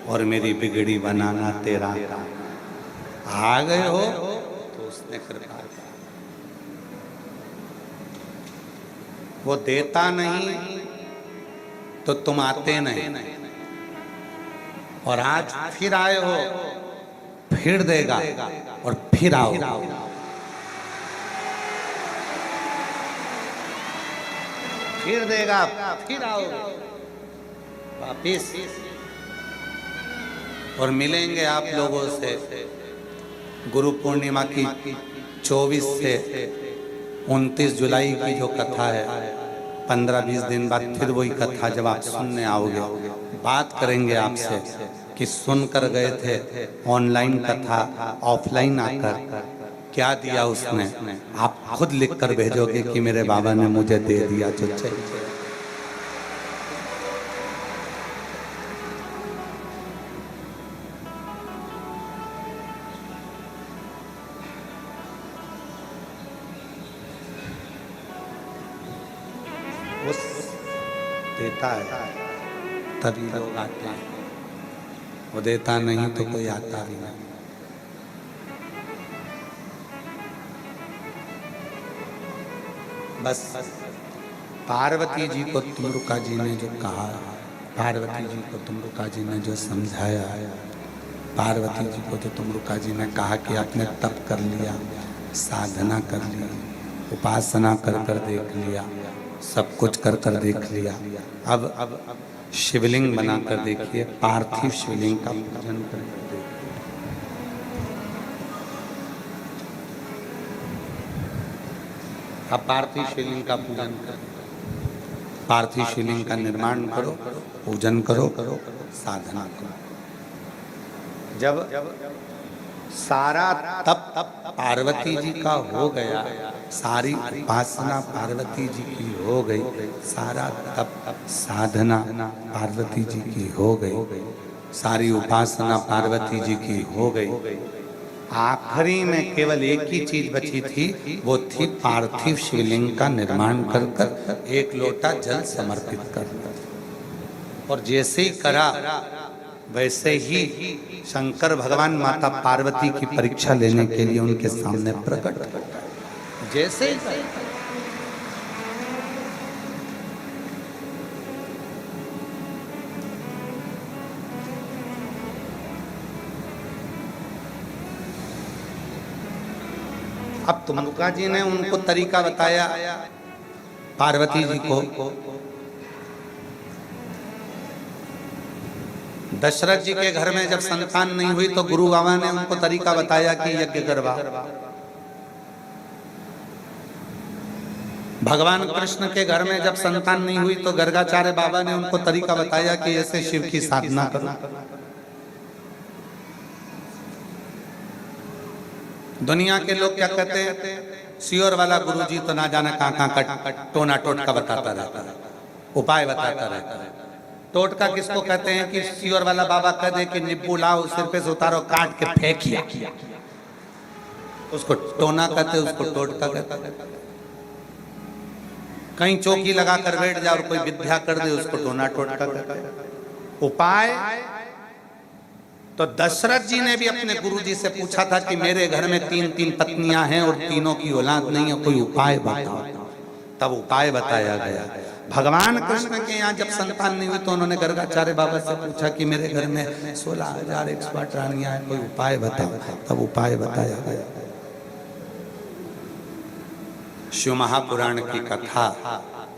और मेरी बिगड़ी बनाना तेरा काम। आ गए हो तो उसने कृपा की। वो देता नहीं तो तुम आते नहीं, और आज फिर आए हो, फिर देगा और फिर आओ। फिर देगा, फिर आओ वापिस, और मिलेंगे आप लोगों से गुरु पूर्णिमा की 24 से 29 जुलाई की जो कथा है। 15-20 दिन बाद फिर वही कथा जब आप सुनने आओगे, बात करेंगे आपसे कि सुनकर गए थे ऑनलाइन कथा, ऑफलाइन आकर क्या दिया उसने। आप खुद लिख कर भेजोगे कि मेरे बाबा ने मुझे दे दिया जो चाहिए। उस देता है तभी लोग आते हैं, वो देता नहीं तो कोई आता भी नहीं। बस पार्वती जी को तुमरुका जी ने जो कहा, पार्वती जी को तुमरुका जी ने जो समझाया, पार्वती जी को जो तुमरुका जी ने कहा कि आपने तप कर लिया, साधना कर ली, उपासना कर कर देख लिया, सब कुछ कर कर देख लिया, अब शिवलिंग बनाकर देखिए, पार्थिव शिवलिंग का पूजन कर देखिए। अब पार्थिव शिवलिंग का पूजन करो, पार्थिव शिवलिंग का निर्माण करो, पूजन करो, साधना करो। जब सारा तप पार्वती जी का हो गया, सारी उपासना पार्वती जी की हो गई, सारा तप साधना पार्वती जी की हो गई, सारी उपासना पार्वती जी की हो गई, आखिरी में केवल एक ही चीज बची थी, वो थी पार्थिव शिवलिंग का निर्माण कर कर एक लोटा जल समर्पित करना। और जैसे ही करा वैसे ही शंकर भगवान माता पार्वती की परीक्षा लेने के लिए उनके सामने प्रकट होता है। जैसे ही अब तुमरुका जी ने उनको तरीका बताया पार्वती जी को। दशरथ जी के घर में जब संतान नहीं हुई तो गुरु बाबा ने उनको तरीका बताया कि यज्ञ करवा। भगवान कृष्ण के घर में जब संतान नहीं हुई तो गर्गाचार्य बाबा ने उनको तरीका बताया कि ऐसे शिव की साधना करो। दुनिया के लोग क्या कहते हैं, सियोर वाला गुरुजी तो ना जाने कहाँ कहाँ टोना टोटका बताता रहता है। उपाय बताता रहता है। टोटका किसको कहते हैं कि सियोर वाला बाबा कह दे कि नींबू लाओ, सिर पे से उतारो, काट के फेंकिया, उसको टोना कहते, उसको टोटका कहते। कहीं चौकी लगा कर बैठ जाए और कोई विद्या कर दे, उसको टोना टोटका कहते। उपाय तो दशरथ जी ने भी अपने गुरुजी से पूछा था कि मेरे घर में 3 पत्नियां हैं और तीनों की औलाद नहीं है, कोई उपाय बताओ। तब उपाय बताया गया। भगवान कृष्ण के यहाँ जब संतान नहीं हुई तो उन्होंने गर्गाचार्य बाबा से पूछा कि मेरे घर में 16,108 रानियां हैं, कोई उपाय बताओ। तब उपाय बताया गया। शिव महापुराण की कथा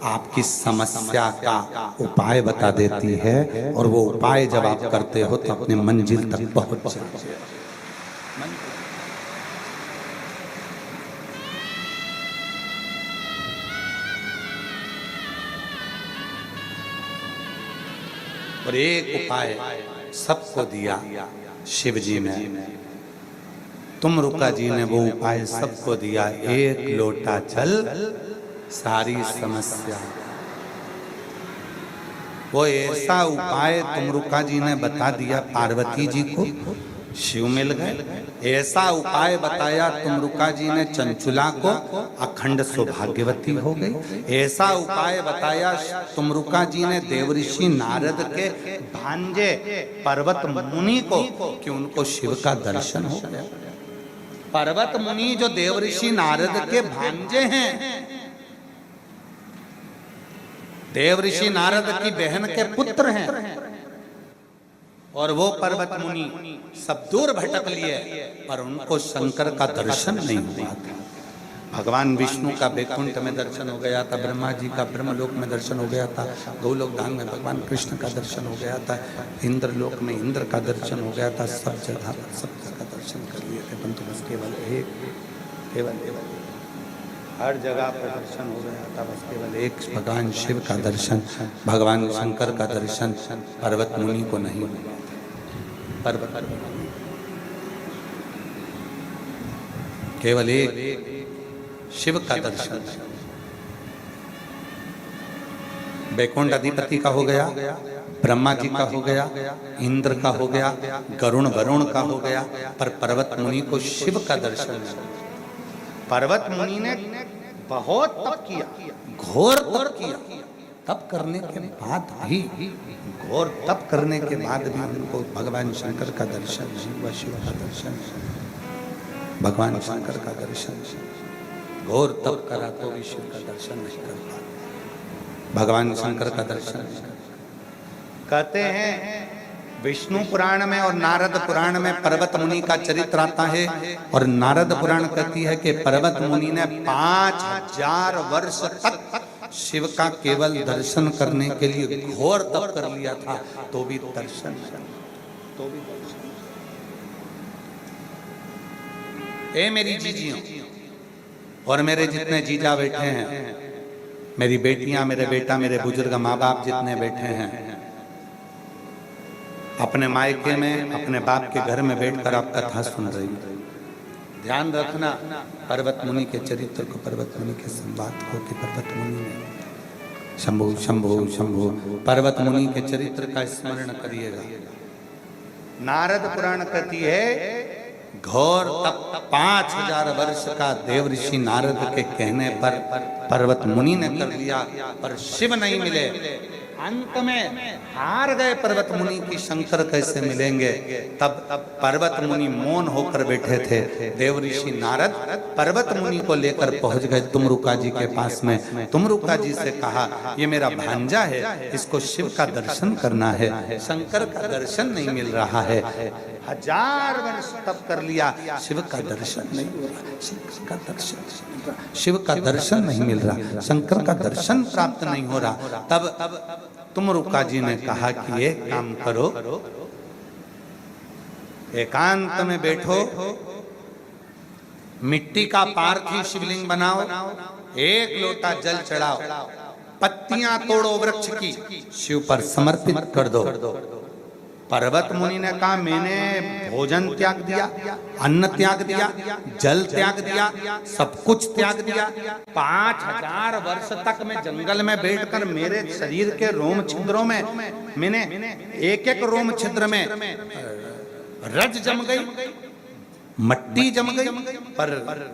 आपकी समस्या का उपाय बता देती है, और वो उपाय जब आप करते हो तो अपने मंजिल तक पहुंच जाते हो। और एक उपाय सबको दिया शिव जी ने, तुमरुका जी ने वो उपाय सबको दिया। एक लोटा जल सारी समस्या। वो ऐसा उपाय तुमरुका जी ने बता दिया पार्वती जी को, शिव मिल गए। ऐसा उपाय बताया तुमरुका जी ने चंचुला को, अखंड सौभाग्यवती हो गई। ऐसा उपाय बताया तुमरुका जी ने देवऋषि नारद के भांजे पर्वत मुनि को कि उनको शिव का दर्शन हो गया। पर्वत मुनि जो देवऋषि नारद के भांजे हैं, देवऋषि नारद की बहन के पुत्र हैं, और वो पर्वत मुनि सब दूर भटक लिए, पर उनको शंकर का दर्शन नहीं हुआ था। भगवान विष्णु का वैकुंठ में दर्शन हो गया था, ब्रह्मा जी का ब्रह्मलोक में दर्शन हो गया था, गोलोक धाम में भगवान कृष्ण का दर्शन हो गया था, इंद्रलोक में इंद्र का दर्शन हो गया था। सब जगह का दर्शन कर लिए थे, परंतु बस केवल हर जगह पर दर्शन हो गया था, बस केवल एक भगवान शिव का दर्शन, भगवान शंकर का दर्शन पर्वत मुनि को नहीं हुआ। पर्वत केवल एक शिव का दर्शन वैकुंठ अधिपति का हो गया, ब्रह्मा जी का हो गया, इंद्र का हो गया, गरुण वरुण का हो गया, पर पर्वत मुनि को शिव का दर्शन नहीं। पर्वत मुनि ने बहुत तप किया, घोर तप किया। तप करने के बाद भी, घोर तप करने के बाद भी उनको भगवान शंकर का दर्शन नहीं हुआ, शिव का दर्शन, भगवान शंकर का दर्शन। घोर तप करा तो भी शिव का दर्शन नहीं कर पाते, भगवान शंकर का दर्शन। कहते हैं विष्णु पुराण में और नारद पुराण में पर्वत मुनि का चरित्र आता है, और नारद पुराण कहती है कि पर्वत मुनि ने 5000 वर्ष तक शिव का केवल दर्शन करने के लिए घोर तप कर लिया था, तो भी दर्शन। ए मेरी जीजियों और मेरे जितने जीजा बैठे हैं, मेरी बेटियां, मेरे बेटा, मेरे बुजुर्ग माँ बाप जितने बैठे हैं, अपने मायके में अपने बाप के घर में बैठकर आप कथा सुन रही हैं, ध्यान रखना पर्वत मुनि के चरित्र को, पर्वत मुनि के संवाद को, कि पर्वत मुनि ने शंभु शंभु शंभु पर्वत मुनि के चरित्र का स्मरण करिएगा। नारद पुराण कहती है घोर तप 5000 वर्ष का देवऋषि नारद के कहने पर पर्वत मुनि ने कर लिया, पर शिव नहीं मिले। अंत में हार गए पर्वत मुनि की, शंकर कैसे मिलेंगे। तब पर्वत मुनि मौन होकर बैठे थे। देवऋषि नारद पर्वत मुनि को लेकर पहुंच गए तुमरुका जी के पास में। तुमरुका जी से कहा, ये मेरा भांजा है, इसको शिव का दर्शन करना है, शंकर का दर्शन नहीं मिल रहा है। 1000 वर्ष तप कर लिया, शिव का दर्शन नहीं हो रहा, शंकर का दर्शन, शिव का दर्शन नहीं मिल रहा, शंकर का दर्शन प्राप्त नहीं हो रहा। तब तुमरुका जी ने कहा कि एक काम करो, एकांत में बैठो, मिट्टी का पार्थिव शिवलिंग बनाओ, एक लोटा जल चढ़ाओ, पत्तियां तोड़ो वृक्ष की, शिव पर समर्पित कर दो। पर्वत मुनि ने कहा मैंने भोजन त्याग दिया, अन्न त्याग दिया, जल त्याग दिया, सब कुछ त्याग दिया। 5000 वर्ष तक मैं जंगल में बैठकर मेरे शरीर के रोम छिद्रों में मैंने एक एक रोम छिद्र में रज जम गई, मट्टी जम गई, पर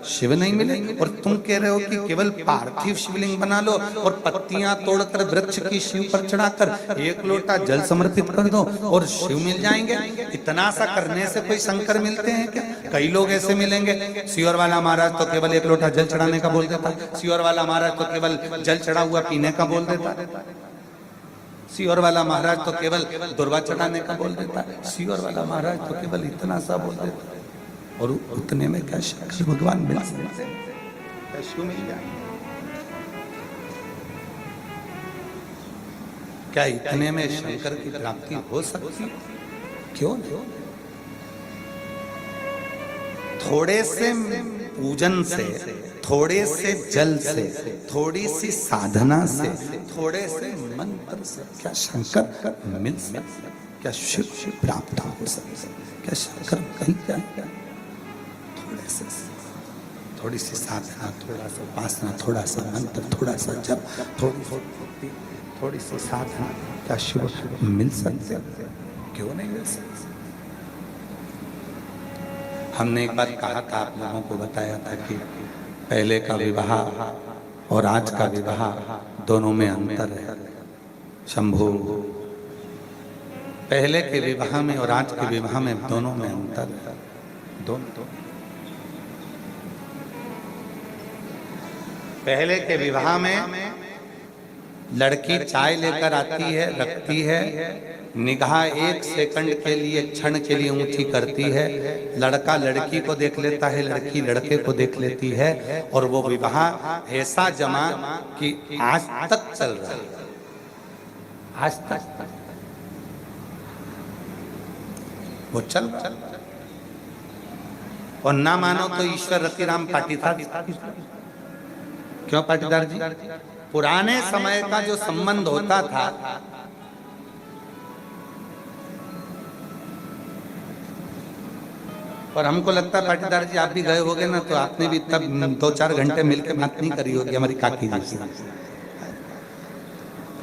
शिव नहीं मिले। और तुम कह रहे हो कि केवल पार्थिव शिवलिंग बना लो और पत्तियां तोड़कर वृक्ष की शिव पर चढ़ाकर एक लोटा जल समर्पित कर दो और शिव मिल जाएंगे। इतना सा करने से कोई शंकर मिलते हैं क्या? कई लोग ऐसे मिलेंगे। सियोर वाला महाराज तो केवल एक लोटा जल चढ़ाने का बोल देता, सियोर वाला महाराज तो केवल जल चढ़ा हुआ पीने का बोल देता, सियोर वाला महाराज तो केवल दुर्वा चढ़ाने का बोल देता, सियोर वाला महाराज तो केवल इतना सा बोल देता। और उतने में क्या शंकर भगवान मिल सकते, क्या शिव मिल जाए? क्या इतने में शंकर की प्राप्ति हो सकती? क्यों नहीं? थोड़े से पूजन से, थोड़े से जल से, थोड़ी सी साधना से, थोड़े से मंत्र से क्या शंकर मिल सकते? क्या शिव प्राप्त हो सकते? क्या शंकर मिल जाए? थोड़ी सी साधना, थोड़ा सा उपासना, थोड़ा सा मंत्र, थोड़ा सा जप, थोड़ी सी साधना, क्या शिव मिल सकते? क्यों नहीं मिल सकते? हमने एक बार कहा था, आप लोगों को बताया था कि पहले का विवाह और आज का विवाह दोनों में अंतर है। शंभु, पहले के विवाह में और आज के विवाह में दोनों में अंतर है। दोनों पहले के विवाह में लड़की चाय लेकर आती है, रखती है, निगाह एक सेकंड के लिए, क्षण के लिए ऊंची करती है, लड़का लड़की को देख लेता है, लड़की लड़के को देख लेती है, और वो विवाह ऐसा जमा कि आज तक चल रहा है, आज तक वो चल। और ना मानो तो ईश्वर रतिराम पाटीदार, क्यों पाटीदार जी? पुराने समय का जो संबंध होता था, और हमको लगता है पाटीदार जी आप भी गए होगे ना, तो आपने भी तब 2-4 घंटे मिलकर बात नहीं करी होगी हमारी काकी जी से।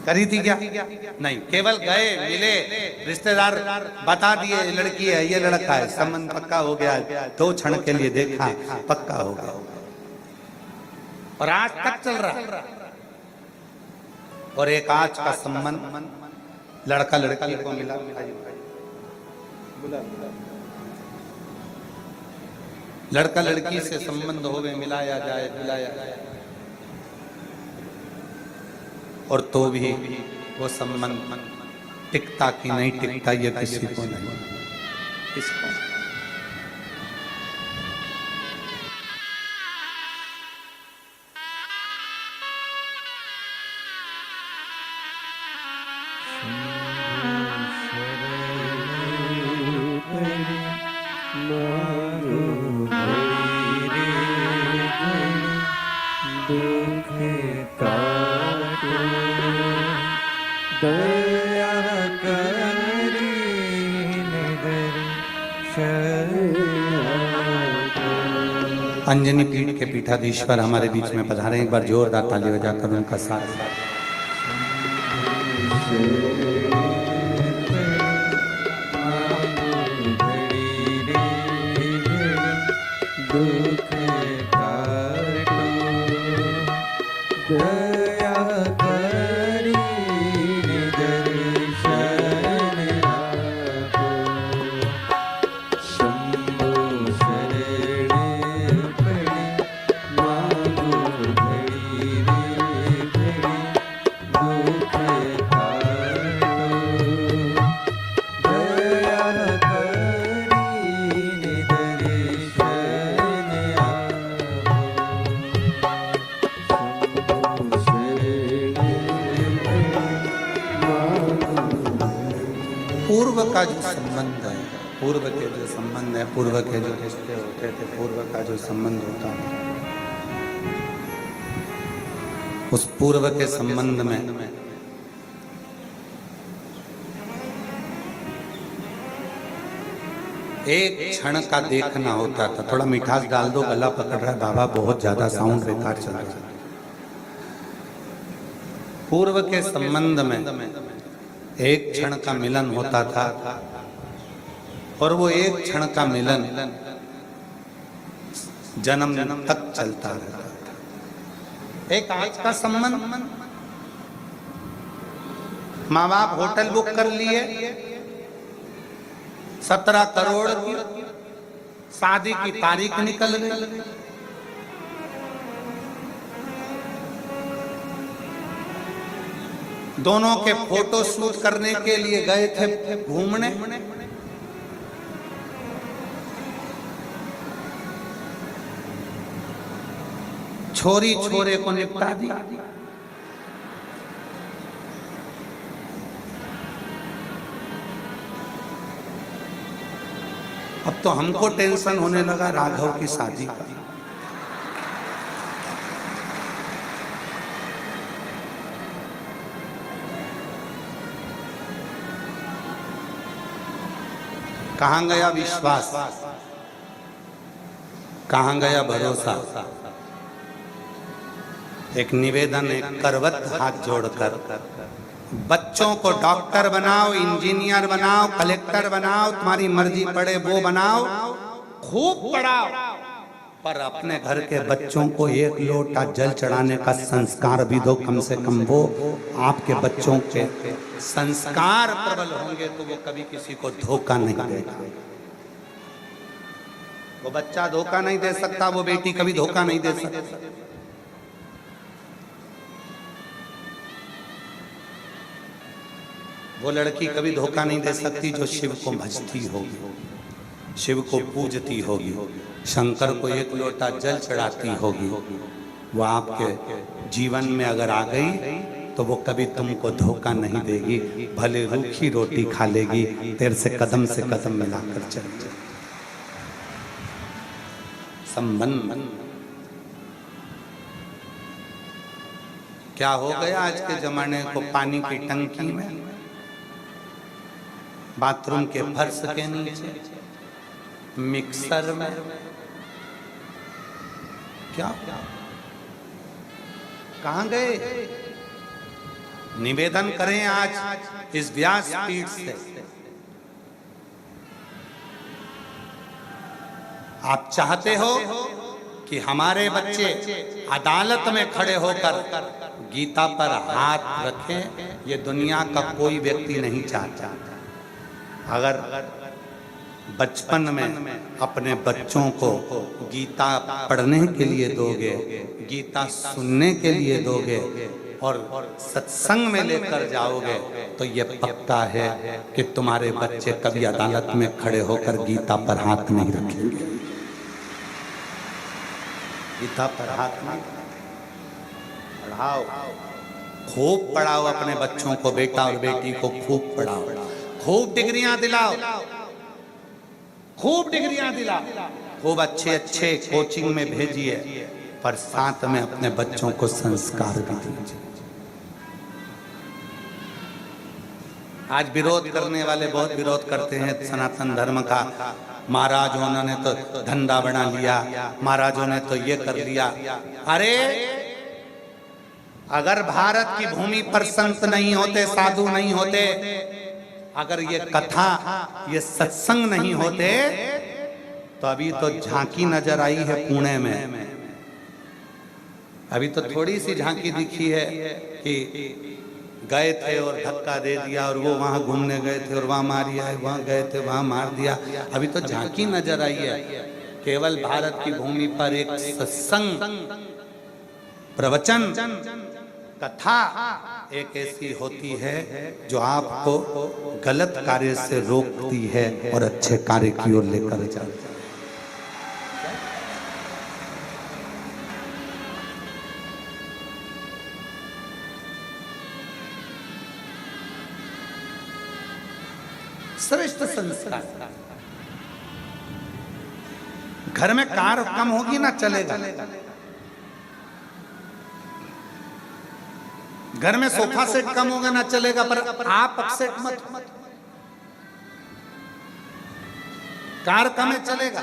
करी थी क्या? नहीं, केवल गए, मिले, रिश्तेदार बता दिए लड़की है, ये लड़का है, संबंध पक्का हो गया, 2 क्षण के लिए देखा, पक्का हो गया, और आज तक चल रहा। और एक आज का संबंध लड़का लड़की को मिला, लड़का लड़की से संबंध हो गए, मिलाया जाए, मिलाया जाए, और तो भी वो संबंध टिकता कि नहीं टिकता ये किसी को नहीं, किसको? अंजनी पीठ के पीठाधीश्वर हमारे बीच में पधारे, एक बार जोरदार ताली बजाकर उनका साथ। पूर्व का जो संबंध है, पूर्व के जो संबंध है, पूर्व के जो रिश्ते होते थे, पूर्व का जो संबंध होता है, उस पूर्व के संबंध में एक क्षण का देखना होता था। थोड़ा मिठास डाल दो, गला पकड़ रहा है बाबा, बहुत ज्यादा साउंड बेकार चल रहा है। पूर्व के संबंध में एक क्षण का मिलन होता था और वो एक क्षण का मिलन जन्म तक चलता रहता था। एक आज का संबंध, माँ बाप होटल बुक कर लिए, 17 करोड़ की शादी की तारीख निकल गई, दोनों के फोटो शूट करने के लिए गए थे घूमने, छोरी छोरे को निपटा दी। अब तो हमको टेंशन होने लगा राघव की शादी का। कहां गया विश्वास, कहां गया भरोसा। एक निवेदन, एक करवत हाथ जोड़कर, बच्चों को डॉक्टर बनाओ, इंजीनियर बनाओ, कलेक्टर बनाओ, तुम्हारी मर्जी पड़े वो बनाओ, खूब पढ़ाओ, पर अपने घर के बच्चों को एक लोटा जल चढ़ाने का संस्कार भी दो कम से कम। वो आपके बच्चों के संस्कार प्रबल होंगे तो वो कभी किसी को धोखा नहीं देगा। वो बच्चा धोखा नहीं दे सकता, वो बेटी कभी धोखा नहीं दे सकती। वो लड़की कभी धोखा नहीं दे सकती जो शिव को भजती होगी, शिव को पूजती होगी, शंकर को एक लोटा जल चढ़ाती होगी। वो आपके जीवन में अगर आ गई तो वो कभी तुमको धोखा नहीं देगी, भले रूखी रोटी खा लेगी, तेरे से कदम मिलाकर चलेगी। संबंध क्या हो गया आज के जमाने को, पानी की टंकी में, बाथरूम के फर्श के नीचे, मिक्सर में, क्या कहां गए? निवेदन करें आज इस व्यासपीठ से, आप चाहते हो कि हमारे बच्चे अदालत में खड़े होकर गीता पर हाथ रखें? ये दुनिया का कोई व्यक्ति नहीं चाहता। अगर बचपन में अपने बच्चों को गीता पढ़ने के लिए दोगे, गीता सुनने के लिए दोगे और सत्संग में लेकर जाओगे तो ये पक्का है कि तुम्हारे बच्चे कभी अदालत में खड़े होकर गीता पर हाथ नहीं रखेंगे। गीता पर हाथ नहीं, पढ़ाओ, खूब पढ़ाओ अपने बच्चों को, बेटा और बेटी को खूब पढ़ाओ, खूब डिग्रियां दिलाओ, खूब डिग्रियां दिलाओ, खूब अच्छे अच्छे कोचिंग में भेजिए, पर साथ में अपने बच्चों को संस्कार भी दीजिए। आज विरोध करने वाले बहुत विरोध करते हैं सनातन धर्म का। महाराजों ने तो धंधा बना लिया, महाराजों ने तो ये कर लिया। अरे अगर भारत की भूमि पर संत नहीं होते, साधु नहीं होते, अगर ये कथा, ये सत्संग नहीं होते, तो अभी तो झांकी नजर आई है पुणे में। अभी तो थोड़ी सी झांकी दिखी है कि गए थे और धक्का दे दिया, और वो वहां घूमने गए थे और वहां मारिया है, वहां गए थे वहां मार दिया। अभी तो झांकी नजर आई है। केवल भारत की भूमि पर एक सत्संग, प्रवचन, कथा एक ऐसी होती है जो आपको गलत कार्य से रोकती है और अच्छे कार्य की ओर लेकर जाती है। श्रेष्ठ संस्कार। घर में कार कम होगी ना चलेगा, घर में सोफा सेट कम होगा ना चलेगा, पर आप अपसेट मत। संस्कार कम है चलेगा,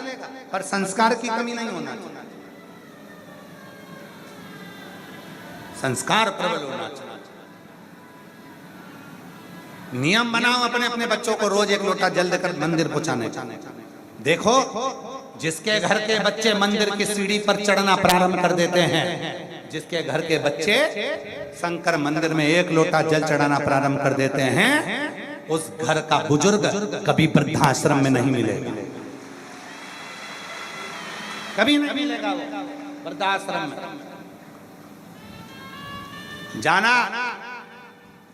पर संस्कार की कमी नहीं होना चाहिए। संस्कार प्रबल होना चाहिए। नियम बनाओ अपने अपने बच्चों को रोज 1 लोटा जल देकर मंदिर पहुंचाने का। देखो जिसके घर के बच्चे मंदिर की सीढ़ी पर चढ़ना प्रारंभ कर देते हैं, जिसके घर के बच्चे शंकर मंदिर में 1 लोटा जल चढ़ाना प्रारंभ कर देते हैं, उस घर का बुजुर्ग कभी वृद्धाश्रम में नहीं मिलेगा, कभी नहीं मिलेगा वृद्धाश्रम में। जाना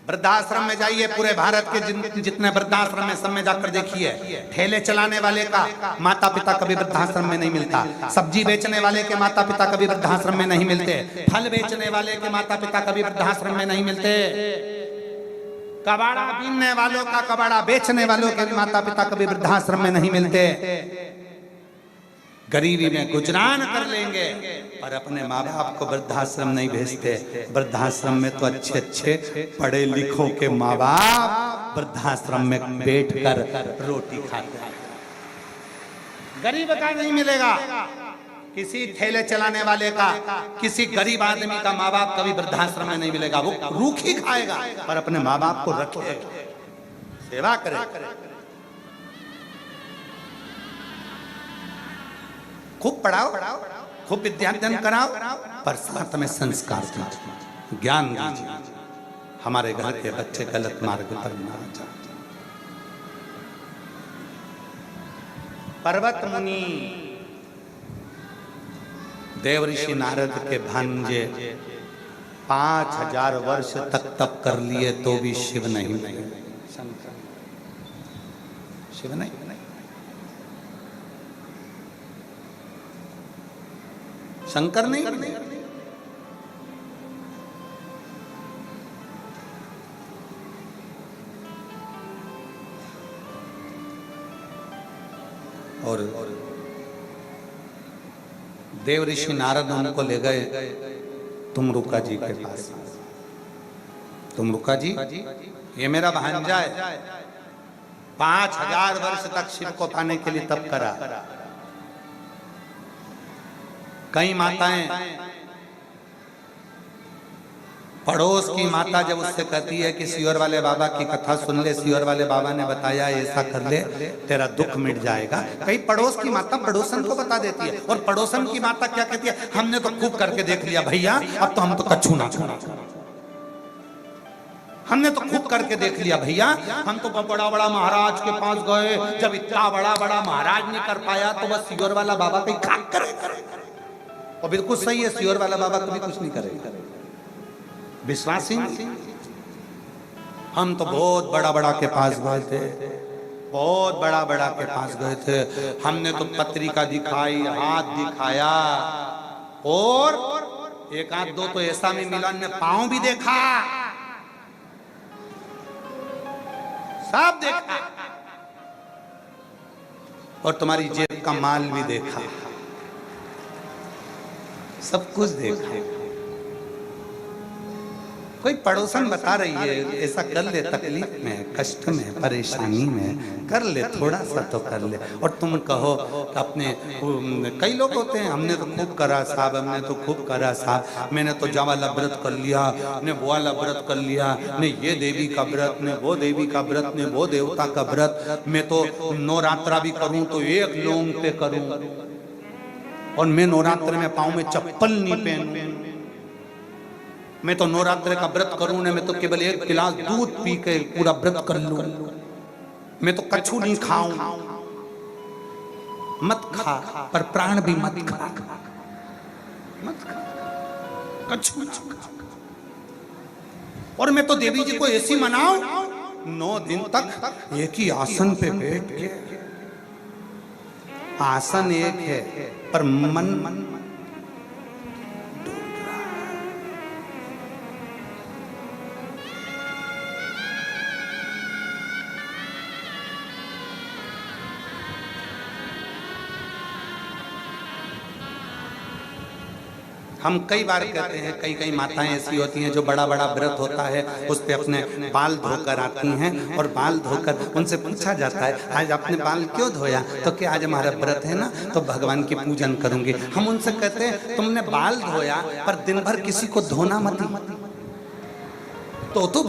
वृद्धाश्रम में जाइए, पूरे भारत के जितने वृद्धाश्रम में सब में जाकर देखिए, ठेले चलाने वाले का माता पिता कभी वृद्धाश्रम में नहीं मिलता, सब्जी बेचने वाले के माता पिता कभी वृद्धाश्रम में नहीं मिलते, फल बेचने वाले के माता पिता कभी वृद्धाश्रम में नहीं मिलते, कबाड़ा बीनने वालों का, कबाड़ा बेचने वालों के माता पिता कभी वृद्धाश्रम में नहीं मिलते। गरीबी में गुजरान कर लेंगे और अपने माँ बाप को वृद्धाश्रम नहीं भेजते। वृद्धाश्रम में तो अच्छे अच्छे पढ़े लिखों के माँ बाप वृद्धाश्रम में बैठकर रोटी खाते हैं। गरीब का नहीं मिलेगा, किसी ठेले चलाने वाले का, किसी गरीब आदमी का माँ बाप कभी वृद्धाश्रम में नहीं मिलेगा। वो रूखी खाएगा पर अपने माँ बाप को रखे, सेवा करे। खूब पढ़ाओ, खूब विद्याध्ययन कराओ, पर साथ में संस्कार दीजिए, ज्ञान दीजिए। हमारे घर के बच्चे गलत मार्ग पर न जाए। पर्वत मुनि देवऋषि नारद के भांजे 5000 वर्ष तक तप कर लिए तो भी शिव नहीं मिले। शिव नहीं, शंकर नहीं। और देव ऋषि नारद उनको ले गए तुमरुका जी के पास। तुमरुका जी, ये मेरा भांजा है, 5000 वर्ष तक शिव को पाने के लिए तप करा। कई माताएं, पड़ोस की माता जब उससे कहती है कि सियोर वाले बाबा की कथा सुन ले, सियोर वाले बाबा ने बताया ऐसा कर ले, तेरा दुख मिट जाएगा। कई पड़ोस की माता पड़ोसन को बता देती है, और पड़ोसन की माता क्या कहती है, हमने तो खूब करके देख लिया भैया, अब तो हम तो कच्छू ना छूना, हमने तो खूब करके देख लिया भैया, हम तो बड़ा बड़ा महाराज के पास गए, जब इतना बड़ा बड़ा महाराज नहीं कर पाया तो बस सियोर वाला बाबा कहीं खाक करे। और बिल्कुल सही है, सियोर वाला बाबा कभी कुछ नहीं करेगा। विश्वासी नहीं। हम तो बहुत बड़ा बड़ा के पास गए थे, बहुत बड़ा बड़ा के पास गए थे, हमने तो पत्रिका दिखाई, हाथ दिखाया, और एक आध दो तो ऐसा में मिलन में पांव भी देखा, सब देखा, और तुम्हारी जेब का माल भी देखा, सब कुछ देखा। कोई पड़ोसन बता रही है ऐसा कर ले, तकलीफ में, कष्ट में, परेशानी में कर ले, थोड़ा सा तो कर ले, और तुम कहो अपने। कई लोग होते हैं, हमने तो खूब करा साहब, हमने तो खूब करा साहब, मैंने तो जा वाला व्रत कर लिया, ने वो वाला व्रत कर लिया, ने ये देवी का व्रत, ने वो देवी का व्रत, ने वो देवता का व्रत, मैं तो नवरात्रा भी करूं तो 1 लोंग पे करूं, और मैं नवरात्र में पाँव में चप्पल नहीं पहनूं, मैं तो नवरात्र का व्रत करूं ना, मैं तो केवल 1 गिलास दूध पी के पूरा व्रत कर लूं, मैं तो कछू नहीं खाऊं। मत खा, पर प्राण भी मत खा, मत खा, कछू ना खा। और मैं तो देवी जी को ऐसी मनाऊं 9 दिन तक एक ही आसन पे बैठ के। आसन एक है पर मन हम कई बार कहते हैं, कई कई माताएं ऐसी होती हैं जो बड़ा बड़ा व्रत होता है उस पे अपने बाल धोकर आती हैं, और बाल धोकर उनसे पूछा जाता है आज आपने बाल क्यों धोया, तो क्या आज हमारा व्रत है ना तो भगवान की पूजन करूंगी। हम उनसे कहते हैं तुमने बाल धोया पर दिन भर किसी को धोना मत, तो